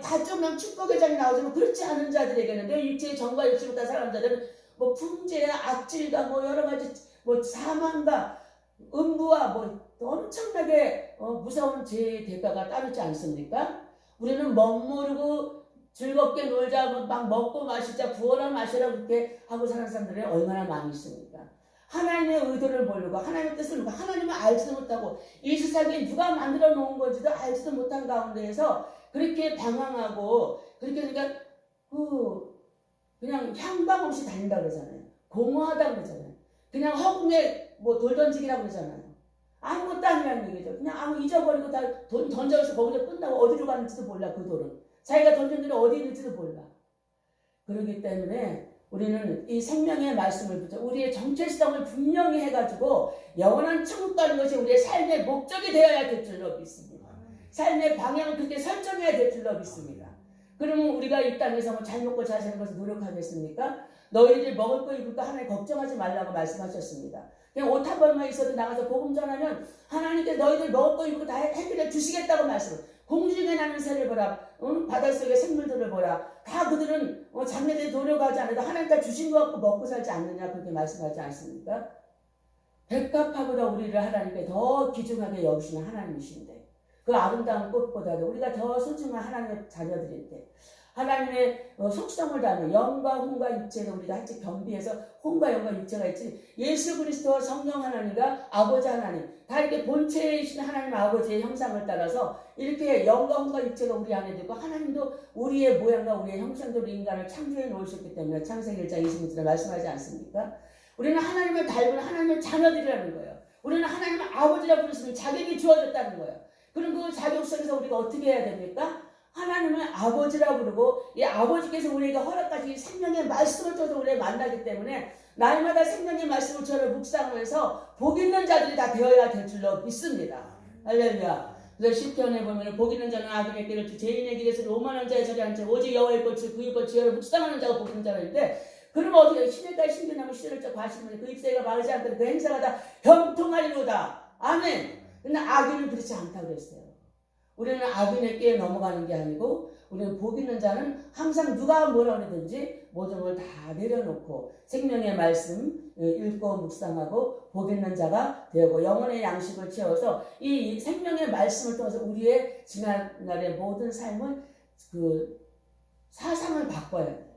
다정한 축복의 장이 나오지만 그렇지 않은 자들에게는 내 육체의 정과 욕심을 따라 살아가는 자들은 풍제와 악질과 여러 가지 사망과 음부와 엄청나게 무서운 죄의 대가가 따르지 않습니까? 우리는 멋모르고 즐겁게 놀자, 막 먹고 마시자, 부어라 마시라 그렇게 하고 사는 사람들이 얼마나 많이 있습니까? 하나님의 의도를 모르고 하나님의 뜻을 모르고 하나님을 알지도 못하고 이 세상에 누가 만들어 놓은 건지도 알지도 못한 가운데에서 그렇게 방황하고 그렇게 그러니까 그냥 향방 없이 다닌다고 그러잖아요. 공허하다고 그러잖아요. 그냥 허공에 돌 던지기라고 그러잖아요. 아무것도 아니라는 얘기죠. 그냥 잊어버리고 다 돈 던져서 거기서 끝나고 어디로 가는지도 몰라. 그 돌은 자기가 던진 돌이 어디 있는지도 몰라. 그렇기 때문에 우리는 이 생명의 말씀을 붙여 우리의 정체성을 분명히 해가지고 영원한 천국 가는 것이 우리의 삶의 목적이 되어야 될 줄로 믿습니다. 삶의 방향을 그렇게 설정해야 될 줄로 믿습니다. 그러면 우리가 이 땅에서 잘 먹고 잘 사는 것을 노력하겠습니까? 너희들 먹을 거 입을 거 하나님 걱정하지 말라고 말씀하셨습니다. 그냥 옷 한 벌만 있어도 나가서 복음 전하면 하나님께 너희들 먹을 거 입을 거 다 해결해 주시겠다고 말씀을. 공중에 나는 새를 보라, 바닷속의 생물들을 보라. 다 그들은 자기네들이 노력하지 않아도 하나님 다 주신 것 같고 먹고 살지 않느냐 그렇게 말씀하지 않습니까? 백합화보다 우리를 하나님께 더 귀중하게 여기시는 하나님이신데 그 아름다운 꽃보다도 우리가 더 소중한 하나님의 자녀들일 때 하나님의 속성을 다하는 영과 혼과 육체를 우리가 같이 겸비해서 혼과 영과 육체가 있지 예수 그리스도와 성령 하나님과 아버지 하나님 다 이렇게 본체이신 하나님 아버지의 형상을 따라서 이렇게 영과 혼과 육체가 우리 안에 들고 하나님도 우리의 모양과 우리의 형상대로 인간을 창조해 놓으셨기 때문에 창세기 1장 26절에 말씀하지 않습니까? 우리는 하나님을 닮은 하나님의 자녀들이라는 거예요. 우리는 하나님을 아버지라 부르시는 자격이 주어졌다는 거예요. 그럼 그 자격 속에서 우리가 어떻게 해야 됩니까? 하나님을 아버지라 부르고 이 아버지께서 우리에게 허락하신 생명의 말씀을 통해서 우리를 만나기 때문에 날마다 생명의 말씀을 저를 묵상하면서 복 있는 자들이 다 되어야 될 줄로 믿습니다. 할렐루야. 그래서 시편에 보면 복 있는 자는 악인의 길을 죄인의 길에서 오만한 자의 자리에 앉아 오직 여호와의 것을 그 입을 지어를 묵상하는 자가 복 있는 자라는데 그러면 어떻게 시내까지 신비나무 씨를 짜 과시면 그 잎새가 마르지 않거든 그 행사가 다 형통하리로다. 아멘. 근데 악인은 그렇지 않다고 했어요. 우리는 악인의 끼에 넘어가는 게 아니고 우리는 복 있는 자는 항상 누가 뭐라 그러든지 모든 걸 다 내려놓고 생명의 말씀 읽고 묵상하고 복 있는 자가 되고 영혼의 양식을 채워서 이 생명의 말씀을 통해서 우리의 지난날의 모든 삶을 그 사상을 바꿔야 돼요.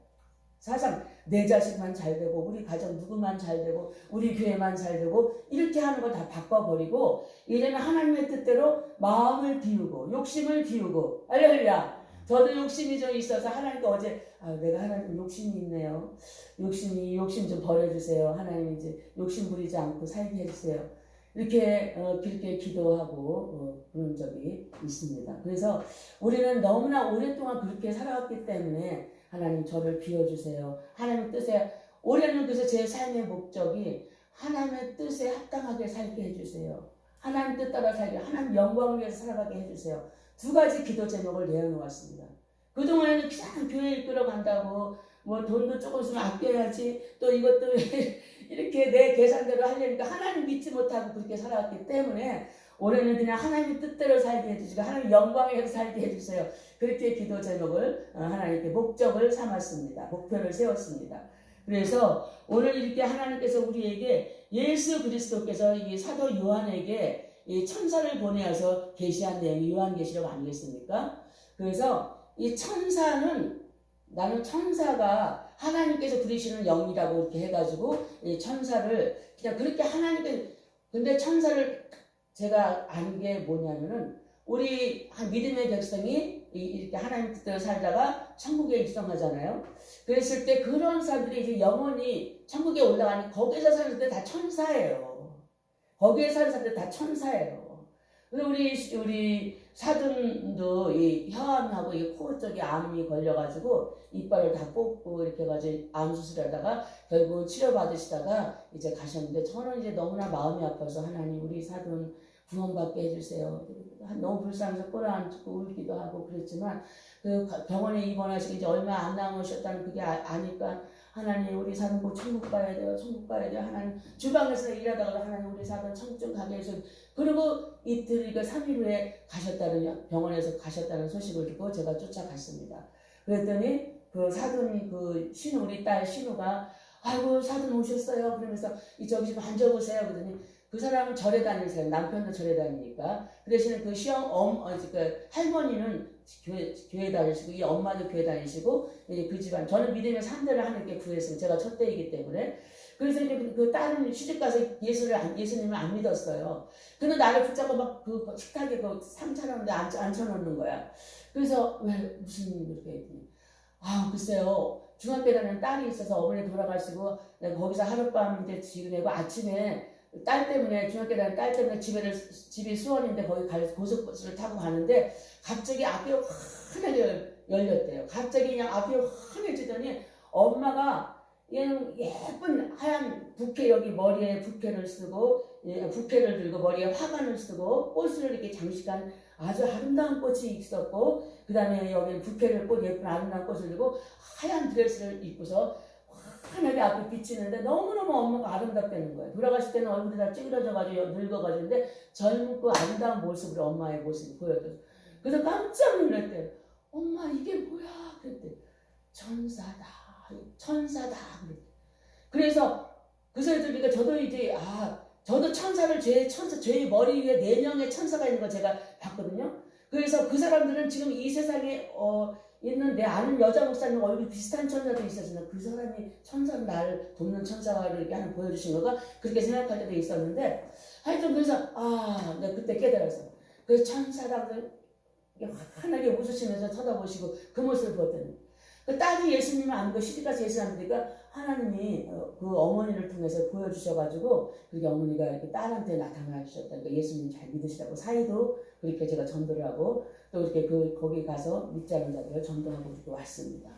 사상 내 자식만 잘 되고 우리 가정 누구만 잘 되고 우리 교회만 잘 되고 이렇게 하는 걸 다 바꿔버리고 이제는 하나님의 뜻대로 마음을 비우고 욕심을 비우고 할렐루야. 저도 욕심이 좀 있어서 하나님께 어제 내가 하나님 욕심이 있네요. 욕심 좀 버려주세요. 하나님 이제 욕심 부리지 않고 살게 해주세요. 이렇게 그렇게 기도하고 그런 적이 있습니다. 그래서 우리는 너무나 오랫동안 그렇게 살아왔기 때문에 하나님 저를 비워주세요. 하나님 뜻에 올해는 그래서 제 삶의 목적이 하나님의 뜻에 합당하게 살게 해주세요. 하나님 뜻 따라 살게, 하나님 영광을 위해서 살아가게 해주세요. 두 가지 기도 제목을 내어놓았습니다. 그동안에는 그냥 교회 이끌어 간다고 뭐 돈도 조금 있으면 아껴야지 또 이것도 이렇게 내 계산대로 하려니까 하나님 믿지 못하고 그렇게 살아왔기 때문에 올해는 그냥 하나님 뜻대로 살게 해주시고 하나님 영광에 해서 살게 해주세요. 그렇게 기도 제목을 하나님께 목적을 삼았습니다. 목표를 세웠습니다. 그래서 오늘 이렇게 하나님께서 우리에게 예수 그리스도께서 이 사도 요한에게 이 천사를 보내어서 계시한 내용이 요한계시록 아니겠습니까? 그래서 이 천사는 나는 천사가 하나님께서 부리시는 영이라고 이렇게 해가지고 이 천사를 그냥 그렇게 하나님께 근데 천사를 제가 아는 게 뭐냐면은 우리 믿음의 백성이 이렇게 하나님 뜻대로 살다가 천국에 입성하잖아요. 그랬을 때 그런 사람들이 이제 영원히 천국에 올라가는 거기서 사는 사람들 다 천사예요. 거기에 사는 사람들 다 천사예요. 우리 사돈도 이 혀암하고 이 코 쪽에 암이 걸려가지고 이빨을 다 뽑고 이렇게 해가지고 암 수술하다가 결국 치료받으시다가 이제 가셨는데 저는 이제 너무나 마음이 아파서 하나님 우리 사돈 구원받게 해주세요. 너무 불쌍해서 끌어안고 울기도 하고 그랬지만 그 병원에 입원하시고 이제 얼마 안 남으셨다는 그게 아니까 하나님 우리 사돈 뭐 천국 가야 돼요. 천국 가야 돼요. 하나님 주방에서 일하다가 하나님 우리 사돈 천국 좀 가게 해서 그리고 이틀 3일 후에 가셨다는 병원에서 가셨다는 소식을 듣고 제가 쫓아갔습니다. 그랬더니 그 사돈이 그 신우 우리 딸 신우가 아이고 사돈 오셨어요. 그러면서 저기 좀 앉아보세요. 그러더니 그 사람은 절에 다니세요. 남편도 절에 다니니까. 그 대신에 그 그 할머니는 교회 다니시고, 이 엄마도 교회 다니시고, 이제 그 집안, 저는 믿음의 3대를 하나님께 구했어요. 제가 첫째이기 때문에. 그래서 이제 그 딸은 시집가서 예수님을 안 믿었어요. 근데 나를 붙잡고 막 그 식탁에 그 상 차려놓는데 앉혀놓는 거야. 그래서 왜, 무슨 일이 그렇게 했더니, 글쎄요. 중학교 다니는 딸이 있어서 어머니 돌아가시고, 내가 거기서 하룻밤 이제 지내고 아침에 딸 때문에 중학교 다니는 딸 때문에 집이 수원인데 거기 고속버스를 타고 가는데 갑자기 앞이 환하게 열렸대요. 갑자기 그냥 앞이 환해지더니 엄마가 그냥 예쁜 하얀 부케 여기 머리에 부케를 쓰고 부케를 들고 머리에 화관을 쓰고 꽃을 이렇게 장식한 아주 아름다운 꽃이 있었고 그 다음에 여기 부케를 꽃 예쁜 아름다운 꽃을 들고 하얀 드레스를 입고서 환하게 앞에 비치는데 너무너무 엄마가 아름답다는 거예요. 돌아가실 때는 얼굴이 다 찌그러져가지고 늙어가지고 근데 젊고 아름다운 모습으로 엄마의 모습이 보였대요. 그래서 깜짝 놀랐대요. 엄마 이게 뭐야? 그랬대. 천사다. 그래서 그 소리 들으니까 저도 이제 저도 천사를 죄의 머리 위에 4명의 천사가 있는 거 제가 봤거든요. 그래서 그 사람들은 지금 이 세상에 있는 내 아는 여자 목사님 얼굴 비슷한 천사도 있었으나 그 사람이 천사는 나를 돕는 천사가 이렇게 하나 보여주신 거가 그렇게 생각할 때도 있었는데 하여튼 그래서 내가 그때 깨달았어. 그 천사랑을 환하게 웃으시면서 쳐다보시고 그 모습을 보더니 그 딸이 예수님을 안 믿고 시집가서 예수님 안 믿으니까 하나님이 그 어머니를 통해서 보여주셔가지고 그렇게 어머니가 이렇게 딸한테 나타나셨다니까 예수님 잘 믿으시라고 사이도 그렇게 제가 전도를 하고 또 이렇게 거기 가서 믿지 않는 자들을 전도하고 이렇게 왔습니다.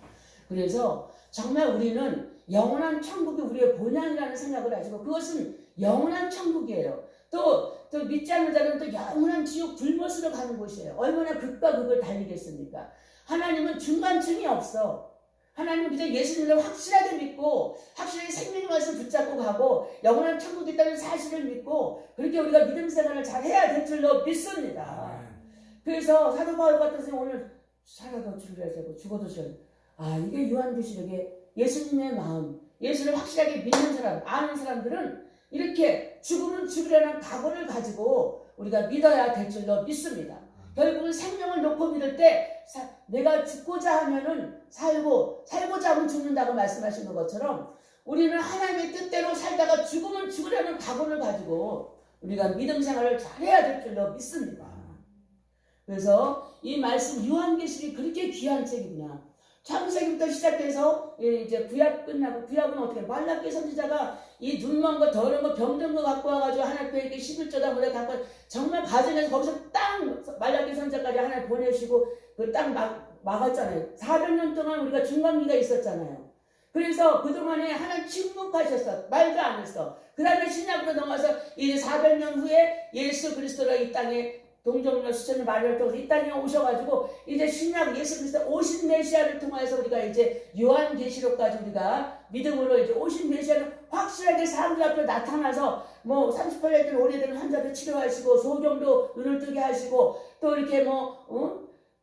그래서 정말 우리는 영원한 천국이 우리의 본향이라는 생각을 가지고 그것은 영원한 천국이에요. 또 믿지 않는 자는 또 영원한 지옥 불못으로 가는 곳이에요. 얼마나 극과 극을 달리겠습니까? 하나님은 중간층이 없어. 하나님은 그저 예수님을 확실하게 믿고 확실하게 생명의 말씀을 붙잡고 가고 영원한 천국이 있다는 사실을 믿고 그렇게 우리가 믿음 생활을 잘 해야 될 줄로 믿습니다. 그래서 사도 바울 같은 선생님 오늘 살아도 주려고 죽어도 주려고 이게 요한계시록의 예수님의 마음, 예수를 확실하게 믿는 사람, 아는 사람들은 이렇게 죽으면 죽으려는 각오를 가지고 우리가 믿어야 될 줄로 믿습니다. 결국은 생명을 놓고 믿을 때 내가 죽고자 하면은 살고자 하면 죽는다고 말씀하시는 것처럼 우리는 하나님의 뜻대로 살다가 죽으면 죽으려는 각오를 가지고 우리가 믿음 생활을 잘해야 될 줄로 믿습니다. 그래서 이 말씀 요한계시록이 그렇게 귀한 책이구나. 창세기부터 시작해서 이제 구약 끝나고 구약은 어떻게 말라기 선지자가 이 눈먼 거 더러운 거 병든 거 갖고 와가지고 하나님께 이렇게 11조다 보내 갖고 정말 가정에서 거기서 땅 말라기 선지자까지 하나님 보내시고 그 땅 막았잖아요. 400년 동안 우리가 중간기가 있었잖아요. 그래서 그동안에 하나님 침묵하셨어. 말도 안 했어. 그 다음에 신약으로 넘어가서 이제 400년 후에 예수 그리스도가 이 땅에 동정녀 수천의 말을 통해서 이 땅에 오셔가지고 이제 신약 예수 그리스도 오신 메시아를 통해서 우리가 이제 요한계시록까지 우리가 믿음으로 이제 오신 메시아를 확실하게 사람들 앞에 나타나서 뭐 38년 된 오래된 환자들 치료하시고 소경도 눈을 뜨게 하시고 또 이렇게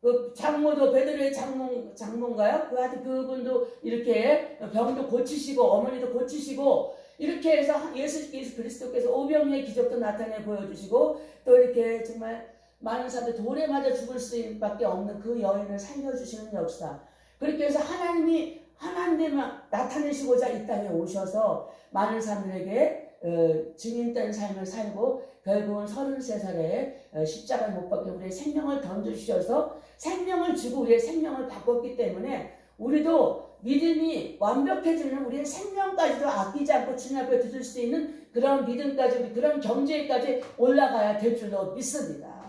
그 장모도 베드로의 장모인가요? 그 하여튼 그분도 이렇게 병도 고치시고 어머니도 고치시고 이렇게 해서 예수 그리스도께서 오병이의 기적도 나타내 보여주시고 또 이렇게 정말 많은 사람들 돌에 맞아 죽을 수밖에 없는 그 여인을 살려주시는 역사. 그렇게 해서 하나님이 하나님만 나타내시고자 이 땅에 오셔서 많은 사람들에게 증인된 삶을 살고 결국은 33살에 십자가에 못 박혀 우리의 생명을 던져주셔서 생명을 주고 우리의 생명을 바꿨기 때문에 우리도 믿음이 완벽해지는 우리의 생명까지도 아끼지 않고 주님 앞에 드릴 수 있는 그런 믿음까지 그런 경제까지 올라가야 될 줄로 믿습니다.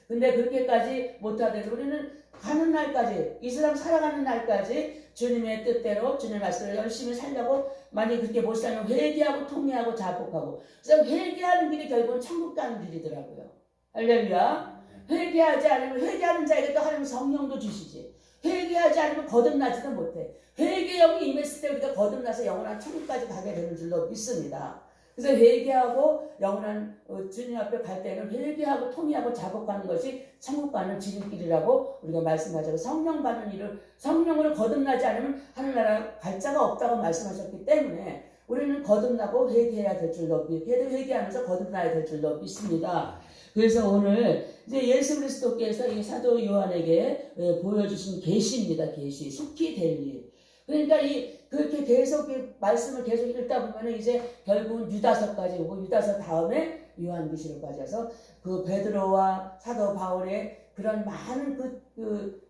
근데 그렇게까지 못하더라도 우리는 가는 날까지 이 세상 살아가는 날까지 주님의 뜻대로 주님의 말씀을 열심히 살려고 만약에 그렇게 못 살면 회개하고 통회하고 자복하고 그래서 회개하는 길이 결국은 천국 가는 길이더라고요. 할렐루야. 회개하지 않으면 회개하는 자에게 또 하나님 성령도 주시지. 회개하지 않으면 거듭나지도 못해. 회개형이 임했을 때 우리가 거듭나서 영원한 천국까지 가게 되는 줄로 믿습니다. 그래서 회개하고 영원한 주님 앞에 갈 때는 회개하고 통회하고 자복하는 것이 천국 가는 지름길이라고 우리가 말씀하자고 성령 받는 일을 성령으로 거듭나지 않으면 하늘나라 갈 자가 없다고 말씀하셨기 때문에 우리는 거듭나고 회개해야 될 줄로 회개하면서 거듭나야 될 줄로 믿습니다. 그래서 오늘 이제 예수 그리스도께서 이 사도 요한에게 보여주신 계시입니다. 계시 속히 될 일. 그러니까 그렇게 계속 말씀을 계속 읽다 보면은 이제 결국은 유다서까지 오고 유다서 다음에 요한계시록까지 와서 그 베드로와 사도 바울의 그런 많은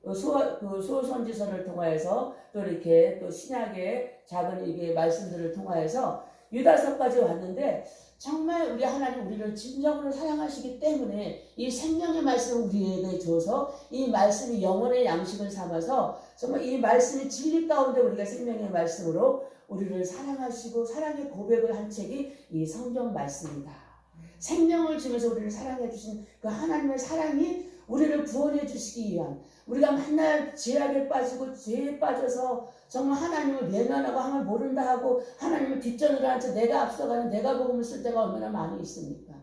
소선지서를 통하여서 또 이렇게 또 신약의 작은 이게 말씀들을 통하여서 유다서까지 왔는데 정말 우리 하나님 우리를 진정으로 사랑하시기 때문에 이 생명의 말씀을 우리에게 줘서 이 말씀이 영혼의 양식을 삼아서 정말 이 말씀이 진리 가운데 우리가 생명의 말씀으로 우리를 사랑하시고 사랑의 고백을 한 책이 이 성경 말씀이다. 생명을 주면서 우리를 사랑해 주신 그 하나님의 사랑이 우리를 구원해 주시기 위한 우리가 맨날 죄악에 빠지고 죄에 빠져서 정말 하나님을 외면하고 하나님을 모른다 하고 하나님을 뒷전으로 한 채 내가 앞서가는 내가 복음을 쓸 때가 얼마나 많이 있습니까?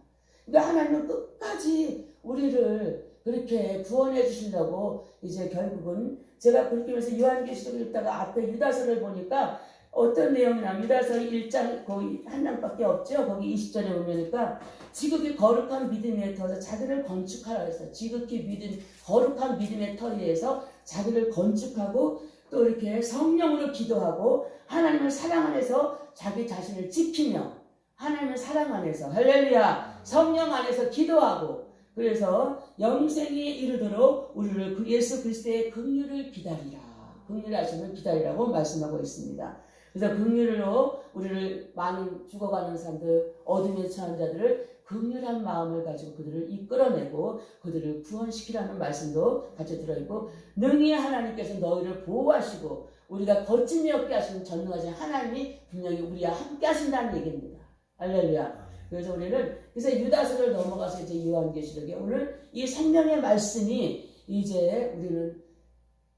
그러니까 하나님은 끝까지 우리를 그렇게 구원해 주신다고 이제 결국은 제가 그렇게 하면서 요한계시록을 읽다가 앞에 유다서를 보니까 어떤 내용이나 유다서 1장 거의 한 장밖에 없죠. 거기 20절에 보면니까 지극히 거룩한 믿음의 터에서 자기를 건축하라 했어요. 지극히 거룩한 믿음의 터에서 자기를 건축하고 또 이렇게 성령으로 기도하고 하나님을 사랑 안에서 자기 자신을 지키며 하나님을 사랑 안에서 할렐루야 성령 안에서 기도하고 그래서 영생에 이르도록 우리를 예수 그리스도의 긍휼을 기다리라. 긍휼하심을 기다리라고 말씀하고 있습니다. 그래서 긍휼로 우리를 많이 죽어가는 사람들, 어둠에 처한 자들을 긍휼한 마음을 가지고 그들을 이끌어내고 그들을 구원시키라는 말씀도 같이 들어있고, 능히 하나님께서 너희를 보호하시고 우리가 거침이 없게 하시는 전능하신 하나님이 분명히 우리와 함께 하신다는 얘기입니다. 할렐루야. 그래서 우리는 유다서를 넘어가서 이제 요한계시록에 오늘 이 생명의 말씀이 이제 우리는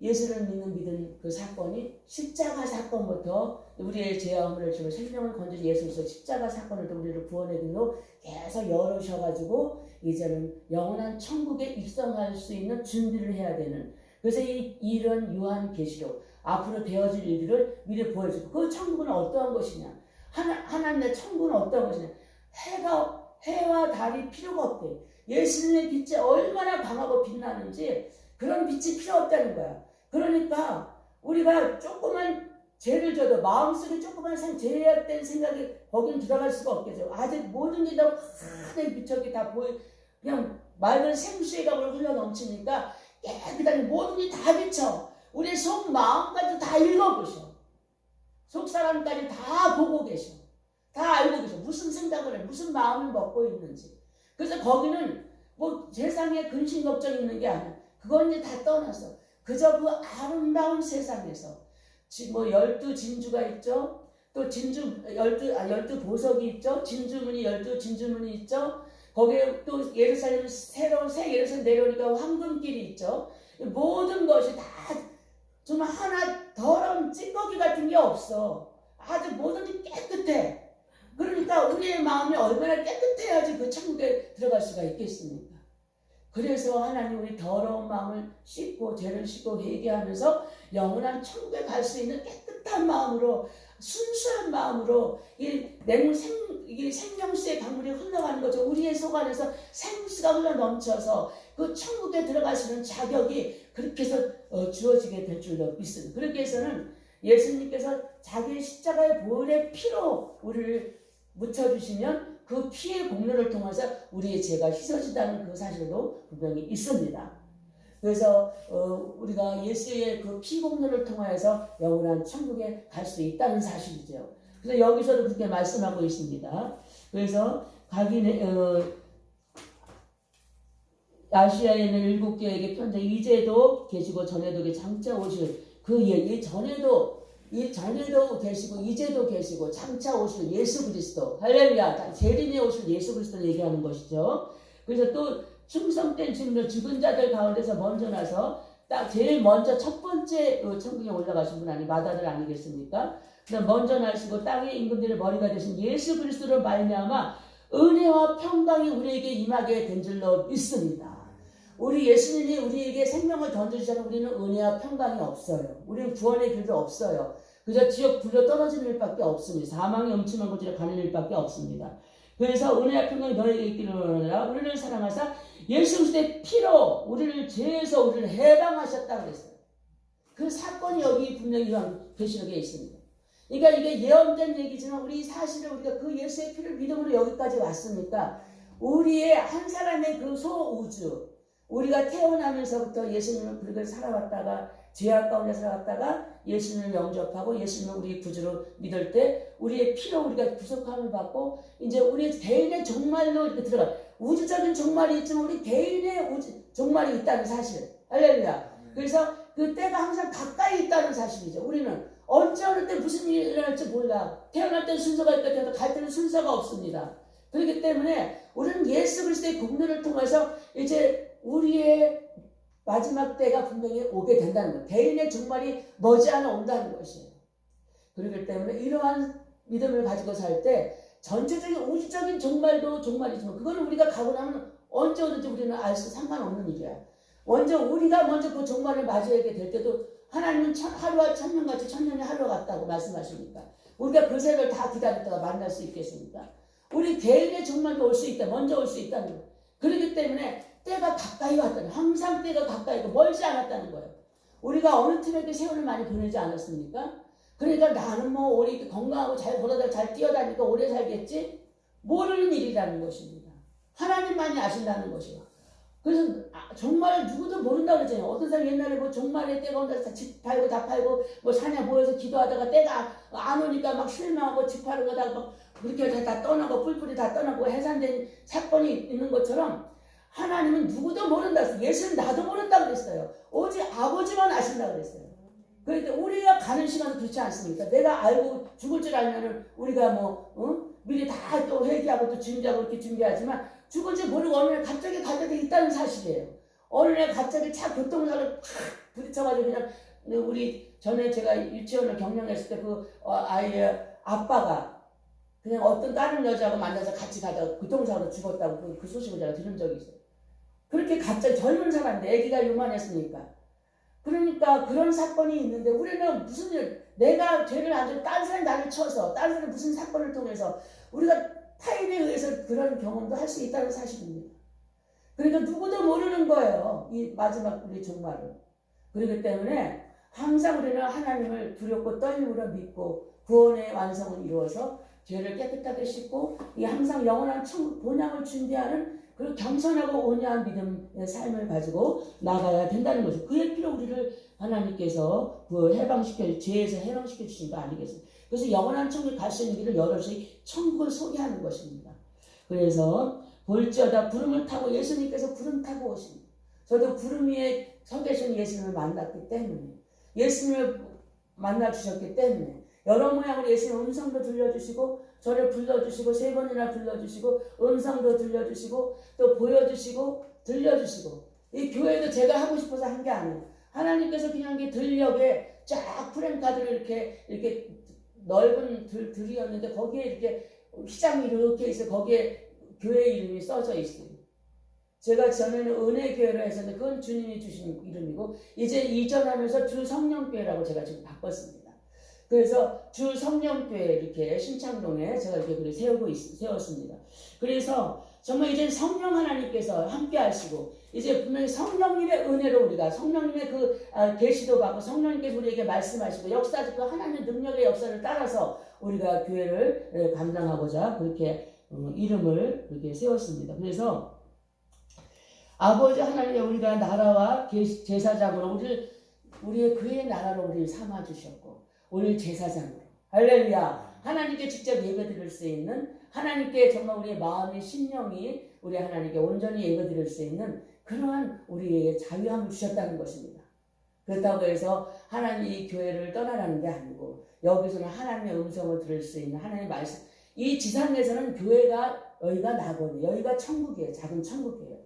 예수를 믿는 그 사건이 십자가 사건부터 우리의 죄와 허물을 주고 생명을 건져 예수로서 십자가 사건을 우리를 구원의 길로 계속 열으셔가지고 이제는 영원한 천국에 입성할 수 있는 준비를 해야 되는, 그래서 이런 요한계시록 앞으로 되어질 일들을 미리 보여주고, 그 천국은 어떠한 것이냐, 하나님의 천국은 어떠한 것이냐, 해와 달이 필요가 없대. 예수님의 빛이 얼마나 강하고 빛나는지 그런 빛이 필요 없다는 거야. 그러니까 우리가 조그만 죄를 져도 마음속에 조그만 죄악된 생각이 거긴 들어갈 수가 없겠죠. 아직 모든 게 다 환하게 비쳤게 다 그냥 맑은 생수의 강으로 흘러 넘치니까 깨끗하게 모든 게 다 비쳐. 우리 속 마음까지 다 읽어보셔. 속 사람까지 다 보고 계셔. 다 알고 계셔. 무슨 생각을 해, 무슨 마음을 먹고 있는지. 그래서 거기는 뭐 세상에 근심 걱정 있는 게 아니야. 그건 이제 다 떠나서 그저 그 아름다운 세상에서 뭐 12진주가 있죠. 또 진주 12 보석이 있죠. 진주문이 12진주문이 있죠. 거기에 또 예루살렘 새로운 새 예루살렘 내려오니까 황금길이 있죠. 모든 것이 다 정말 하나 더러운 찌꺼기 같은 게 없어. 아주 모든 게 깨끗해. 그러니까 우리의 마음이 얼마나 깨끗해야지 그 천국에 들어갈 수가 있겠습니까? 그래서 하나님 우리 더러운 마음을 씻고 죄를 씻고 회개하면서 영원한 천국에 갈 수 있는 깨끗한 마음으로, 순수한 마음으로 이 생명수의 강물이 흘러가는 거죠. 우리의 속 안에서 생수가 흘러 넘쳐서 그 천국에 들어갈 수 있는 자격이 그렇게 해서 주어지게 될 줄로 믿습니다. 그렇게 해서는 예수님께서 자기의 십자가의 보혈의 피로 우리를 묻혀주시면 그 피의 공로를 통해서 우리의 죄가 씻어지다는 그 사실도 분명히 있습니다. 그래서 우리가 예수의 그 피 공로를 통해서 영원한 천국에 갈 수 있다는 사실이죠. 그래서 여기서도 그렇게 말씀하고 있습니다. 그래서 아시아에 있는 7교회에게 편지, 이제도 계시고 전에도 장차 오실 이 전에도 계시고 이제도 계시고 장차 오실 예수 그리스도, 할렐루야, 재림에 오실 예수 그리스도를 얘기하는 것이죠. 그래서 또 충성된 증거, 죽은 자들 가운데서 먼저 나서 딱 제일 먼저 첫 번째 천국에 올라가신 분 마다들 아니겠습니까? 먼저 나시고 땅의 임금들의 머리가 되신 예수 그리스도로 말미암아 은혜와 평강이 우리에게 임하게 된 줄로 믿습니다. 우리 예수님이 우리에게 생명을 던져주셔서 우리는 은혜와 평강이 없어요. 우리는 구원의 길도 없어요. 그저 지옥 불로 떨어지는 일밖에 없습니다. 사망의 음침한 곳으로 가는 일밖에 없습니다. 그래서 은혜와 평강이 너에게 있기를 원하노라. 우리를 사랑하사 예수 그리스도의 피로 우리를 죄에서 우리를 해방하셨다고 그랬어요. 그 사건이 여기 분명히 계시록에 있습니다. 그러니까 이게 예언된 얘기지만 우리 사실은 우리가 그 예수의 피를 믿음으로 여기까지 왔으니까 우리의 한 사람의 그 소우주, 우리가 태어나면서부터 예수님을 그렇게 살아왔다가 죄악 가운데 살아왔다가 예수님을 영접하고 예수님을 우리 구주로 믿을 때 우리의 피로 우리가 구속함을 받고 이제 우리 개인의 종말로 이렇게 들어가. 우주적인 종말이 있지만 우리 개인의 종말이 있다는 사실. 할렐루야. 그래서 그 때가 항상 가까이 있다는 사실이죠. 우리는 언제 어느 때 무슨 일이 일어날지 몰라. 태어날 때는 순서가 있다 해도 갈 때는 순서가 없습니다. 그렇기 때문에 우리는 예수 그리스도의 공로를 통해서 이제 우리의 마지막 때가 분명히 오게 된다는 거예요. 개인의 종말이 머지않아 온다는 것이에요. 그렇기 때문에 이러한 믿음을 가지고 살 때 전체적인 우주적인 종말도 종말이지만 그거는 우리가 가고 나면 언제 오든지 우리는 알 수 상관없는 일이야. 우리가 먼저 그 종말을 맞이하게 될 때도 하나님은 하루와 천년같이 천년이 하루 같다고 말씀하십니까? 우리가 그 세를 다 기다렸다가 만날 수 있겠습니까? 우리 개인의 종말도 올 수 있다. 먼저 올 수 있다는 거예요. 그렇기 때문에 때가 가까이 왔다는, 항상 때가 가까이 있고 멀지 않았다는 거예요. 우리가 어느 팀에게 세월을 많이 보내지 않았습니까? 그러니까 나는 뭐 오래 건강하고 잘 걸어다니고 잘 뛰어다니까 오래 살겠지? 모르는 일이라는 것입니다. 하나님만이 아신다는 것이요. 그래서 정말 누구도 모른다 그러잖아요. 어떤 사람 옛날에 뭐 종말에 때가 온다 해서 집 팔고 다 팔고 뭐 산에 모여서 기도하다가 때가 안 오니까 막 실망하고 집 파는 거다 막 그렇게 다 떠나고 뿔뿔이 다 떠나고 해산된 사건이 있는 것처럼 하나님은 누구도 모른다 그랬어요. 예수는 나도 모른다 그랬어요. 오직 아버지만 아신다 그랬어요. 그러니까 우리가 가는 시간은 그렇지 않습니까? 내가 알고 죽을 줄 알면은 우리가 미리 다 또 회개하고 또 준비하고 이렇게 준비하지만 죽을 줄 모르고 어느 날 갑자기 갈 때도 있다는 사실이에요. 어느 날 갑자기 차 교통사고를 팍 부딪혀가지고 그냥 우리 전에 제가 유치원을 경영했을 때 그 아이의 아빠가 그냥 어떤 다른 여자하고 만나서 같이 가다가 교통사고로 죽었다고 그 소식을 제가 들은 적이 있어요. 그렇게 갑자기 젊은 사람인데 아기가 요만했으니까. 그러니까 그런 사건이 있는데 우리는 무슨 일, 내가 죄를 안 지고 다른 사람이 나를 쳐서 다른 사람이 무슨 사건을 통해서 우리가 타인에 의해서 그런 경험도 할 수 있다는 사실입니다. 그러니까 누구도 모르는 거예요. 이 마지막 우리 종말을. 그렇기 때문에 항상 우리는 하나님을 두렵고 떨림으로 믿고 구원의 완성을 이루어서 죄를 깨끗하게 씻고 이 항상 영원한 천국 본향을 준비하는 그리고 겸손하고 온유한 믿음의 삶을 가지고 나가야 된다는 거죠. 그의 피로 우리를 하나님께서 죄에서 해방시켜 주신 거 아니겠습니까? 그래서 영원한 천국에 갈 수 있는 길을 열어주시 천국을 소개하는 것입니다. 그래서 볼지어다 구름을 타고 예수님께서 구름 타고 오십니다. 저도 구름 위에 서 계신 예수님을 만났기 때문에 예수님을 만나 주셨기 때문에 여러 모양으로 예수님 음성도 들려주시고 저를 불러주시고 3번이나 불러주시고 음성도 들려주시고 또 보여주시고 들려주시고 이 교회도 제가 하고 싶어서 한 게 아니에요. 하나님께서 그냥 이 들녘에 쫙 프랭카드를 이렇게 넓은 들이었는데 거기에 이렇게 휘장이 이렇게 있어요. 거기에 교회 이름이 써져 있어요. 제가 전에는 은혜교회로 했었는데 그건 주님이 주신 이름이고 이제 이전하면서 주성령교회라고 제가 지금 바꿨습니다. 그래서 주성령교회 이렇게 신창동에 제가 이렇게 글을 세웠습니다. 그래서 정말 이제 성령 하나님께서 함께 하시고 이제 분명히 성령님의 은혜로 우리가 성령님의 계시도 받고 성령님께서 우리에게 말씀하시고 역사적으로 하나님의 능력의 역사를 따라서 우리가 교회를 감당하고자 그렇게 이름을 그렇게 세웠습니다. 그래서 아버지 하나님의 우리가 나라와 제사장으로 우리의 그의 나라로 우리를 삼아주셨고 우리를 제사장으로 할렐루야 하나님께 직접 예배드릴 수 있는 하나님께 정말 우리의 마음의 심령이 우리 하나님께 온전히 예배드릴 수 있는 그러한 우리에게 자유함을 주셨다는 것입니다. 그렇다고 해서 하나님 이 교회를 떠나라는 게 아니고 여기서는 하나님의 음성을 들을 수 있는 하나님의 말씀 이 지상에서는 여기가 낙원이에요. 여기가 천국이에요. 작은 천국이에요.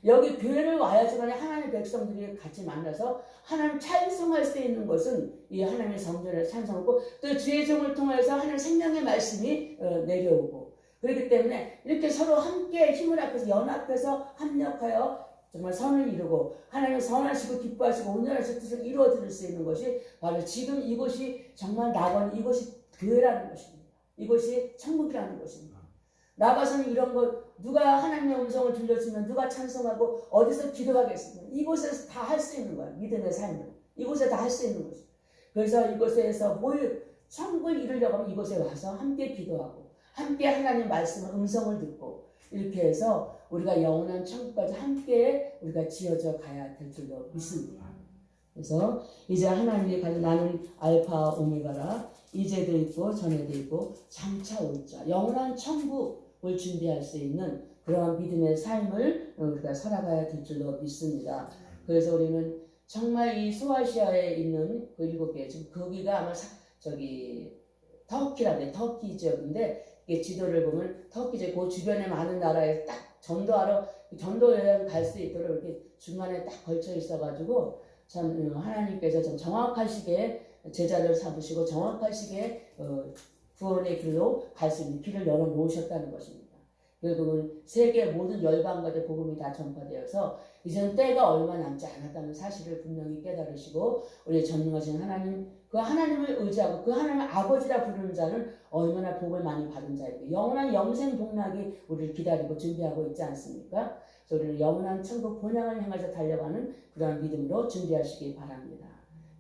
여기 교회를 와야지만 하나님의 백성들이 같이 만나서 하나님 찬송할 수 있는 것은 이 하나님의 성전을 찬송하고 또 주의 종을 통해서 하나님 생명의 말씀이 내려오고 그렇기 때문에 이렇게 서로 함께 힘을 합해서 연합해서 합력하여 정말 선을 이루고 하나님의 선하시고 기뻐하시고 온전하신 뜻을 이루어 드릴 수 있는 것이 바로 지금 이곳이 정말 낙원 이곳이 교회라는 것입니다. 이곳이 천국이라는 것입니다. 나가서는 이런 것 누가 하나님의 음성을 들려주면 누가 찬송하고 어디서 기도하겠습니까? 이곳에서 다 할 수 있는 거예요. 믿음의 삶을. 이곳에 다 할 수 있는 거죠. 그래서 이곳에서 천국을 이루려고 하면 이곳에 와서 함께 기도하고 함께 하나님 말씀을 음성을 듣고 이렇게 해서 우리가 영원한 천국까지 함께 우리가 지어져 가야 될 줄로 믿습니다. 그래서 이제 하나님이 가진 나는 알파 오메가라 이제도 있고 전에도 있고 장차 올 자 영원한 천국을 준비할 수 있는 그런 믿음의 삶을 우리가 살아가야 될 줄로 믿습니다. 그래서 우리는 정말 이 소아시아에 있는 그 7개 지금 거기가 아마 터키라고 터키 지역인데 이게 지도를 보면 터키 지역 그 주변에 많은 나라에 딱 전도 여행 갈 수 있도록 이렇게 중간에 딱 걸쳐 있어가지고 참 하나님께서 좀 정확한 시기에 제자를 삼으시고 정확한 시기에 구원의 길로 갈 수 있는 길을 열어 놓으셨다는 것입니다. 결국은 세계 모든 열방가의 복음이 다 전파되어서 이제는 때가 얼마 남지 않았다는 사실을 분명히 깨달으시고 우리 전능하신 하나님 그 하나님을 의지하고 그 하나님을 아버지라 부르는 자는 얼마나 복을 많이 받은 자이고 영원한 영생 복락이 우리를 기다리고 준비하고 있지 않습니까? 그래서 우리는 영원한 천국 본향을 향해서 달려가는 그러한 믿음으로 준비하시기 바랍니다.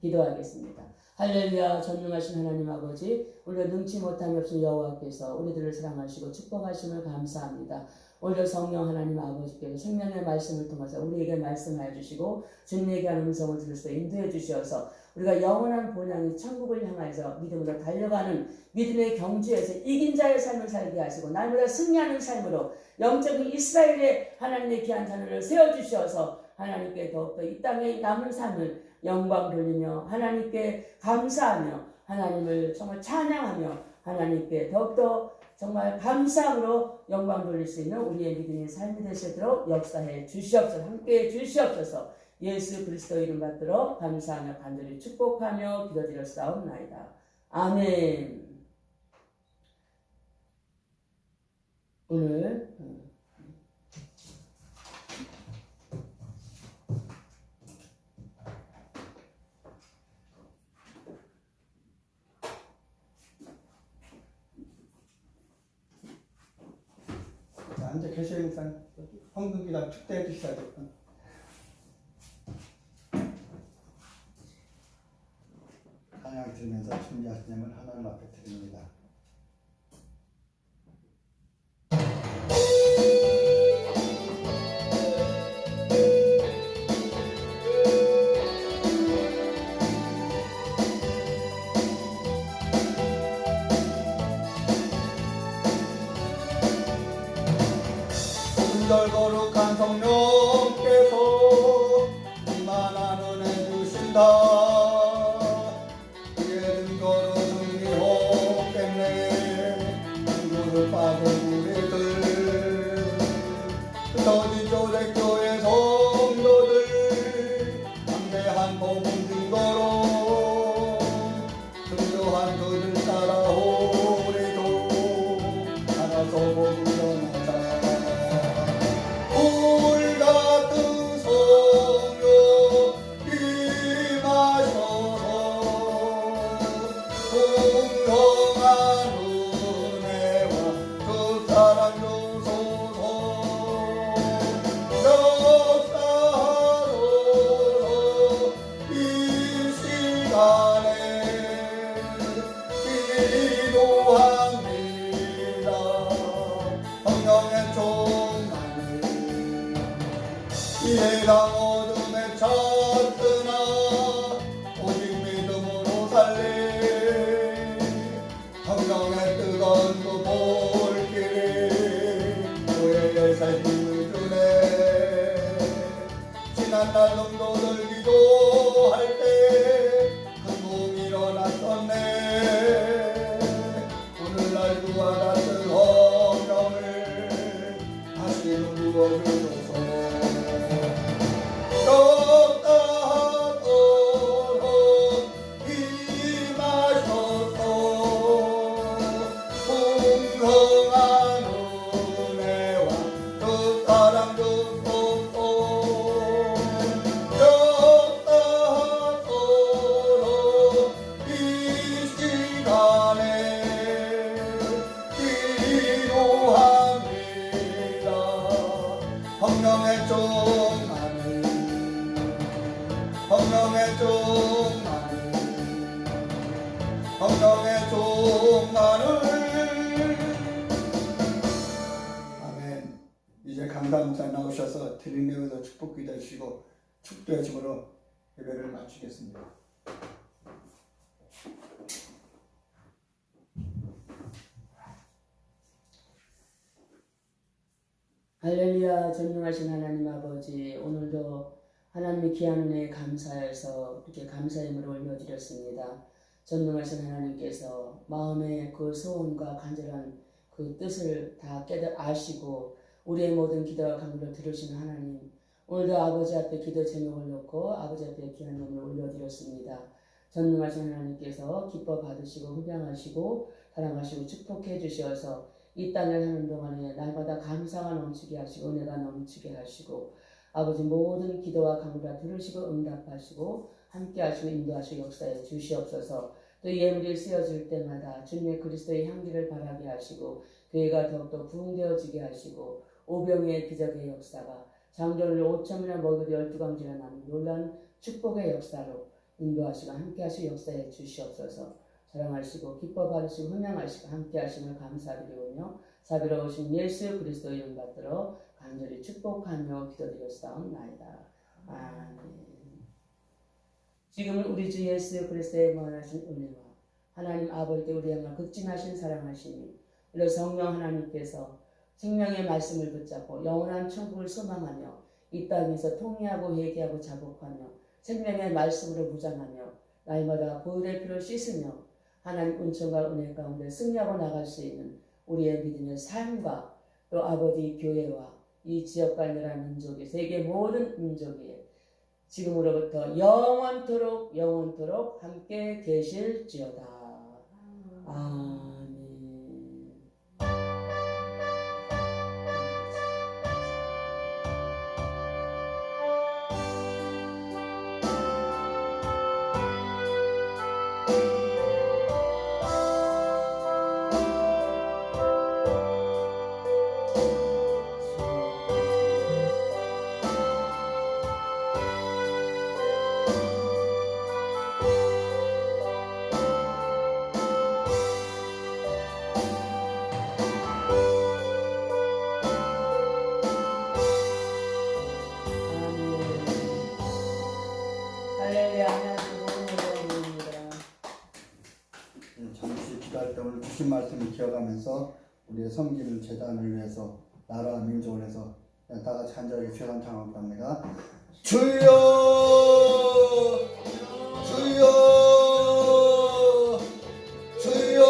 기도하겠습니다. 할렐루야. 전능하신 하나님 아버지 우리가 능치 못함이 없을 여호와께서 우리들을 사랑하시고 축복하심을 감사합니다. 오히려 성령 하나님 아버지께서 생명의 말씀을 통해서 우리에게 말씀하여 주시고 주님에게 하는 음성을 들을 수 인도해 주셔서 우리가 영원한 본향이 천국을 향해서 믿음으로 달려가는 믿음의 경주에서 이긴 자의 삶을 살게 하시고 날마다 승리하는 삶으로 영적인 이스라엘의 하나님의 귀한 자녀를 세워주셔서 하나님께 더욱더 이 땅에 남은 삶을 영광 돌리며 하나님께 감사하며 하나님을 정말 찬양하며 하나님께 더욱더 정말 감사함으로 영광 돌릴 수 있는 우리의 믿음의 삶이 되시도록 역사해 주시옵소서. 함께해 주시옵소서. 예수 그리스도 이름 받들어 감사하며 간절히 축복하며 기도드렸사옵나이다. 아멘. 오늘 앉아 계셔야 목사님 황금기도 축대해 주셔야 되겠다. 찬양 들으면서 준비하신 예물 하나님 앞에 드립니다. 널 거룩한 성령께서 이만한 은혜 주신다. 그의 근거로 승리하겠네. 무릎 빠진 우리들 흩어진 조색교회 성도들 담대한 복음 증거로 순교한 그들 따라 우리도 나가서 복음 전하자. 불같은 성령 임하셔서 풍성한 은혜와 그 사랑 주소서. 역사하소서. 이 시간에 기도합니다. 성령의 충만을 이 세상 어둠에 찼으나 오직 믿음으로 살리. 성령의 뜨거운 그 볼길이 너에게 새 힘을 주네. 지난날 성도들 기도할 때 큰 도움이 일어났었네. 오늘날 그와 같은 성령을 다시 부어주소서. 역사하소서. 임하소서. 풍성한 은혜와 그 사랑 주소서. 역사하소서. 이 시간에 기도합니다. 성령의 충만을 성령의 충만을 성령의 충만을. 아멘. 이제 강단 목사 나오셔서 드림내에서 축복 기도 해주시고 축도의 집으로 예배를 마치겠습니다. 할렐루야. 전능하신 하나님 아버지, 오늘도 하나님의 귀한 은혜에 감사해서 이렇게 감사의 물을 올려드렸습니다. 전능하신 하나님께서 마음의 그 소원과 간절한 그 뜻을 다 아시고 우리의 모든 기도와 간구를 들으시는 하나님, 오늘도 아버지 앞에 기도 제목을 놓고 아버지 앞에 귀한 몸을 올려드렸습니다. 전능하신 하나님께서 기뻐 받으시고 흡양하시고 사랑하시고 축복해 주셔서 이 땅을 사는 동안에 날마다 감사가 넘치게 하시고 은혜가 넘치게 하시고 아버지 모든 기도와 간구를 들으시고 응답하시고 함께 하시고 인도하시고 역사에 주시옵소서. 또 예물이 쓰여질 때마다 주님의 그리스도의 향기를 바라게 하시고 교회가 더욱더 부흥되어지게 하시고 오병이의 기적의 역사가 장로를 5,000명이나 먹이고 12광지나 나는 놀라운 축복의 역사로 인도하시고 함께 하시고 역사에 주시옵소서. 사랑하시고 기뻐 받으시고 흥양하시고 함께 하심을 감사드리오며 자비로우신 예수 그리스도 이름 받들어 간절히 축복하며 기도드렸사옵나이다. 아멘. 지금은 우리 주 예수 그리스도의 무한하신 은혜와 하나님 아버지께 우리 향한 극진하신 사랑하심이 이로 성령 하나님께서 생명의 말씀을 붙잡고 영원한 천국을 소망하며 이 땅에서 통회하고 회개하고 자복하며 생명의 말씀으로 무장하며 날마다 보혈의 피로 씻으며 하나님 은총과 은혜 가운데 승리하고 나갈 수 있는 우리의 믿음의 삶과 또 아버지 교회와 이 지역과 나라 민족의 세계 모든 민족이 지금으로부터 영원토록 함께 계실지어다. 아멘. 잠시 기도할 때 오늘 주신 말씀을 기억하면서 우리의 섬기는 재단을 위해서 나라와 민족을 위해서 다 같이 간절하게 주여 찬양합니다. 주여 주여 주여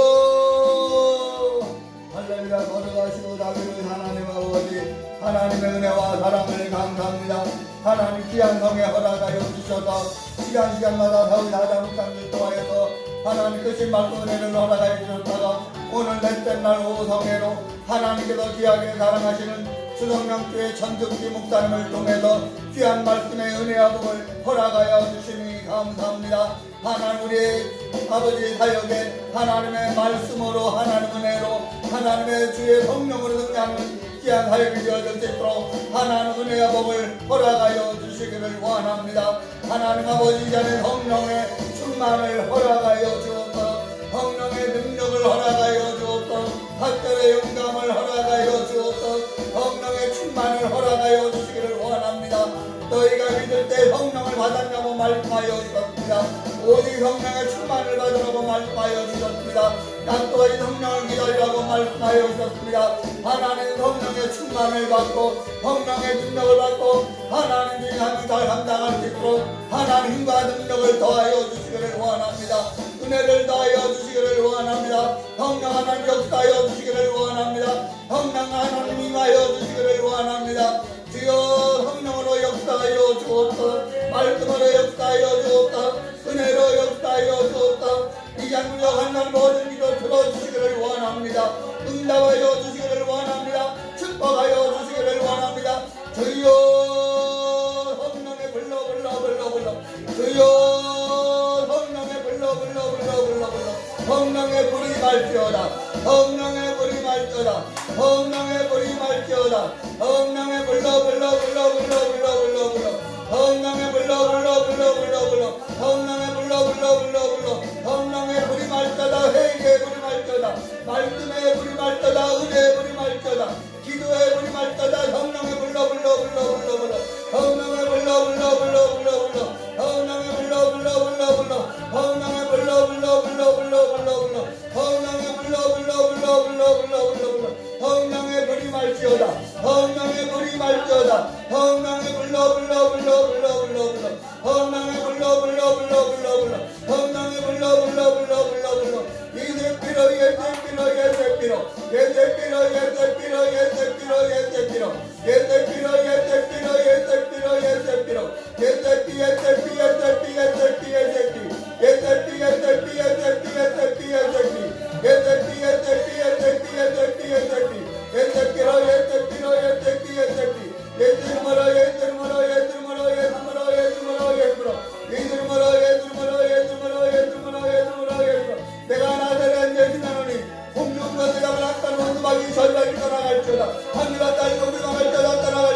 할렐루야. 걸어가시고 다니는 하나님 아버지 하나님의 은혜와 사랑을 감사합니다. 하나님 귀한 성에 허락하여 주셔서 시간마다 다윗 아담 묵상을 통하여서 하나님 크신 말씀 은혜를 허락하여 주셨다가 오늘 넷째 날 오후 성회로 하나님께서 귀하게 사랑하시는 수성령교회 전득기 목사님을 통해서 귀한 말씀의 은혜와 복을 허락하여 주시니 감사합니다. 하나님 우리 아버지 사역에 하나님의 말씀으로 하나님 은혜로 하나님의 주의 성령으로 승리하는 귀한 사역이 되어질 수 있도록 하나님 은혜와 복을 허락하여 주시기를 원합니다. 하나님 아버지 이전에 성령의 충만을 허락하여 주옵소서. 성령의 능력을 허락하여 주옵소서. 학절의 영감을 허락하여 주옵소서. 성령의 충만을 허락하여 주시기를 원합니다. 너희가 믿을 때 성령을 받았냐고 말씀하여 주셨습니다. 오직 성령의 충만을 받으라고 말씀하여 주셨습니다. 난 또한 성령을 기다리라고 말씀하여 주셨습니다. 하나님 성령의 충만을 받고 성령의 능력을 받고 하나님이 하는 잘 감당할 수 있도록 하나님 힘과 능력을 더하여 주시기를 원합니다. 은혜를 더하여 주시기를 원합니다. 성령 하나님 역사하여 주시기를 원합니다. 성령 하나님 임하여 주시기를 원합니다. 주여 성령으로 역사하여 주옵소서. 말씀으로 역사하여 주옵소서. 은혜로 역사하여 주옵소서. 이 장군력 하나님 모든 기도 들어주시기를 원합니다. 응답하여 주시기를 원합니다. 축복하여 주시기를 원합니다. 주여 성령의 불러 주여 성령의 불러 성령의 불이 말지어다. 성령의 불이 말지어다. 성령의 불이 말지어다. 성령의 불러 성령의 불러 성령의 불이 말지어다. 회개의 불이 말지어다. 말씀의 불이 말지어다. 은혜의 불이 말지어다. 기도의 불이 말지어다. 성령의 불러 성령의 불러 성령의 불이 말지어다. 성령의 불이 말지어다. 성령의 불러 성령의 불러 예세피로 내가 나사렛 예수나노니 공중과 대답을 악한 원수마귀 전략이 떠나갈지어다. 하늘과 땅이 공중을 떠나갈지어다.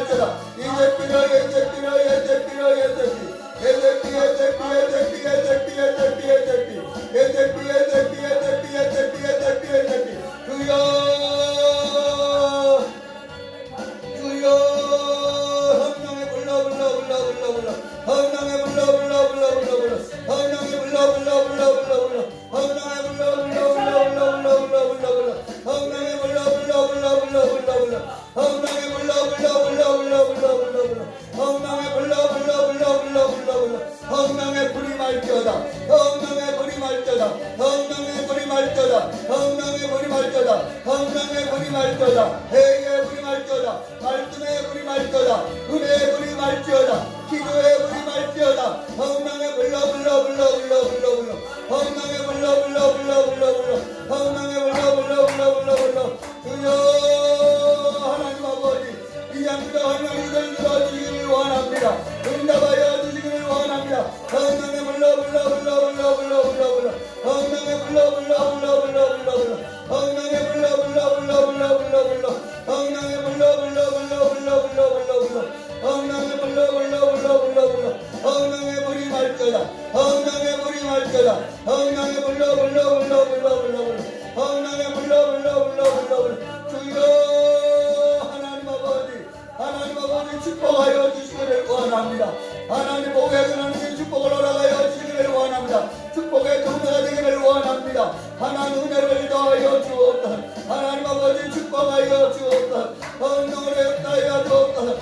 말지어다. 기도의 불이 말지어다. 성령의 불러 불러 불러 불러 불러 불러. 성령의 불러 불러 불러 불러 불러. 성령의 불러 불러 불러 불러 불러. 주여 하나님 아버지 이 양자 환영이들 들어주시기를 원합니다. 응답하여 주시기를 원합니다. 성령의 불러 불러 불러 불러 불러 불러 불러. 성령의 불러 불러 불러 불러 불러 불러. 성령의 불러 불러 불러 불러 불러 불러. 성령의 불러 불러 불러 불러 불러 불러 불러. 성령의 불러 불러 불러 불러 불러. 성령의 불이 말거다. 성령의 불이 말거다. 성령의 불러 불러 불러 불러 불러 불러. 성령의 불러 불러 불러 불러 불러. 주여 하나님 아버지 축복하여 주시기를 원합니다. 하나님 복에 전하는 축복을 허락하여 주시기를 원합니다. 축복의 동네가 되기를 원합니다. 하나님 은혜를 더하여 주옵소서. 하나님 아버지 축복하여 주옵소서. 성령을 역사하여 주옵소서.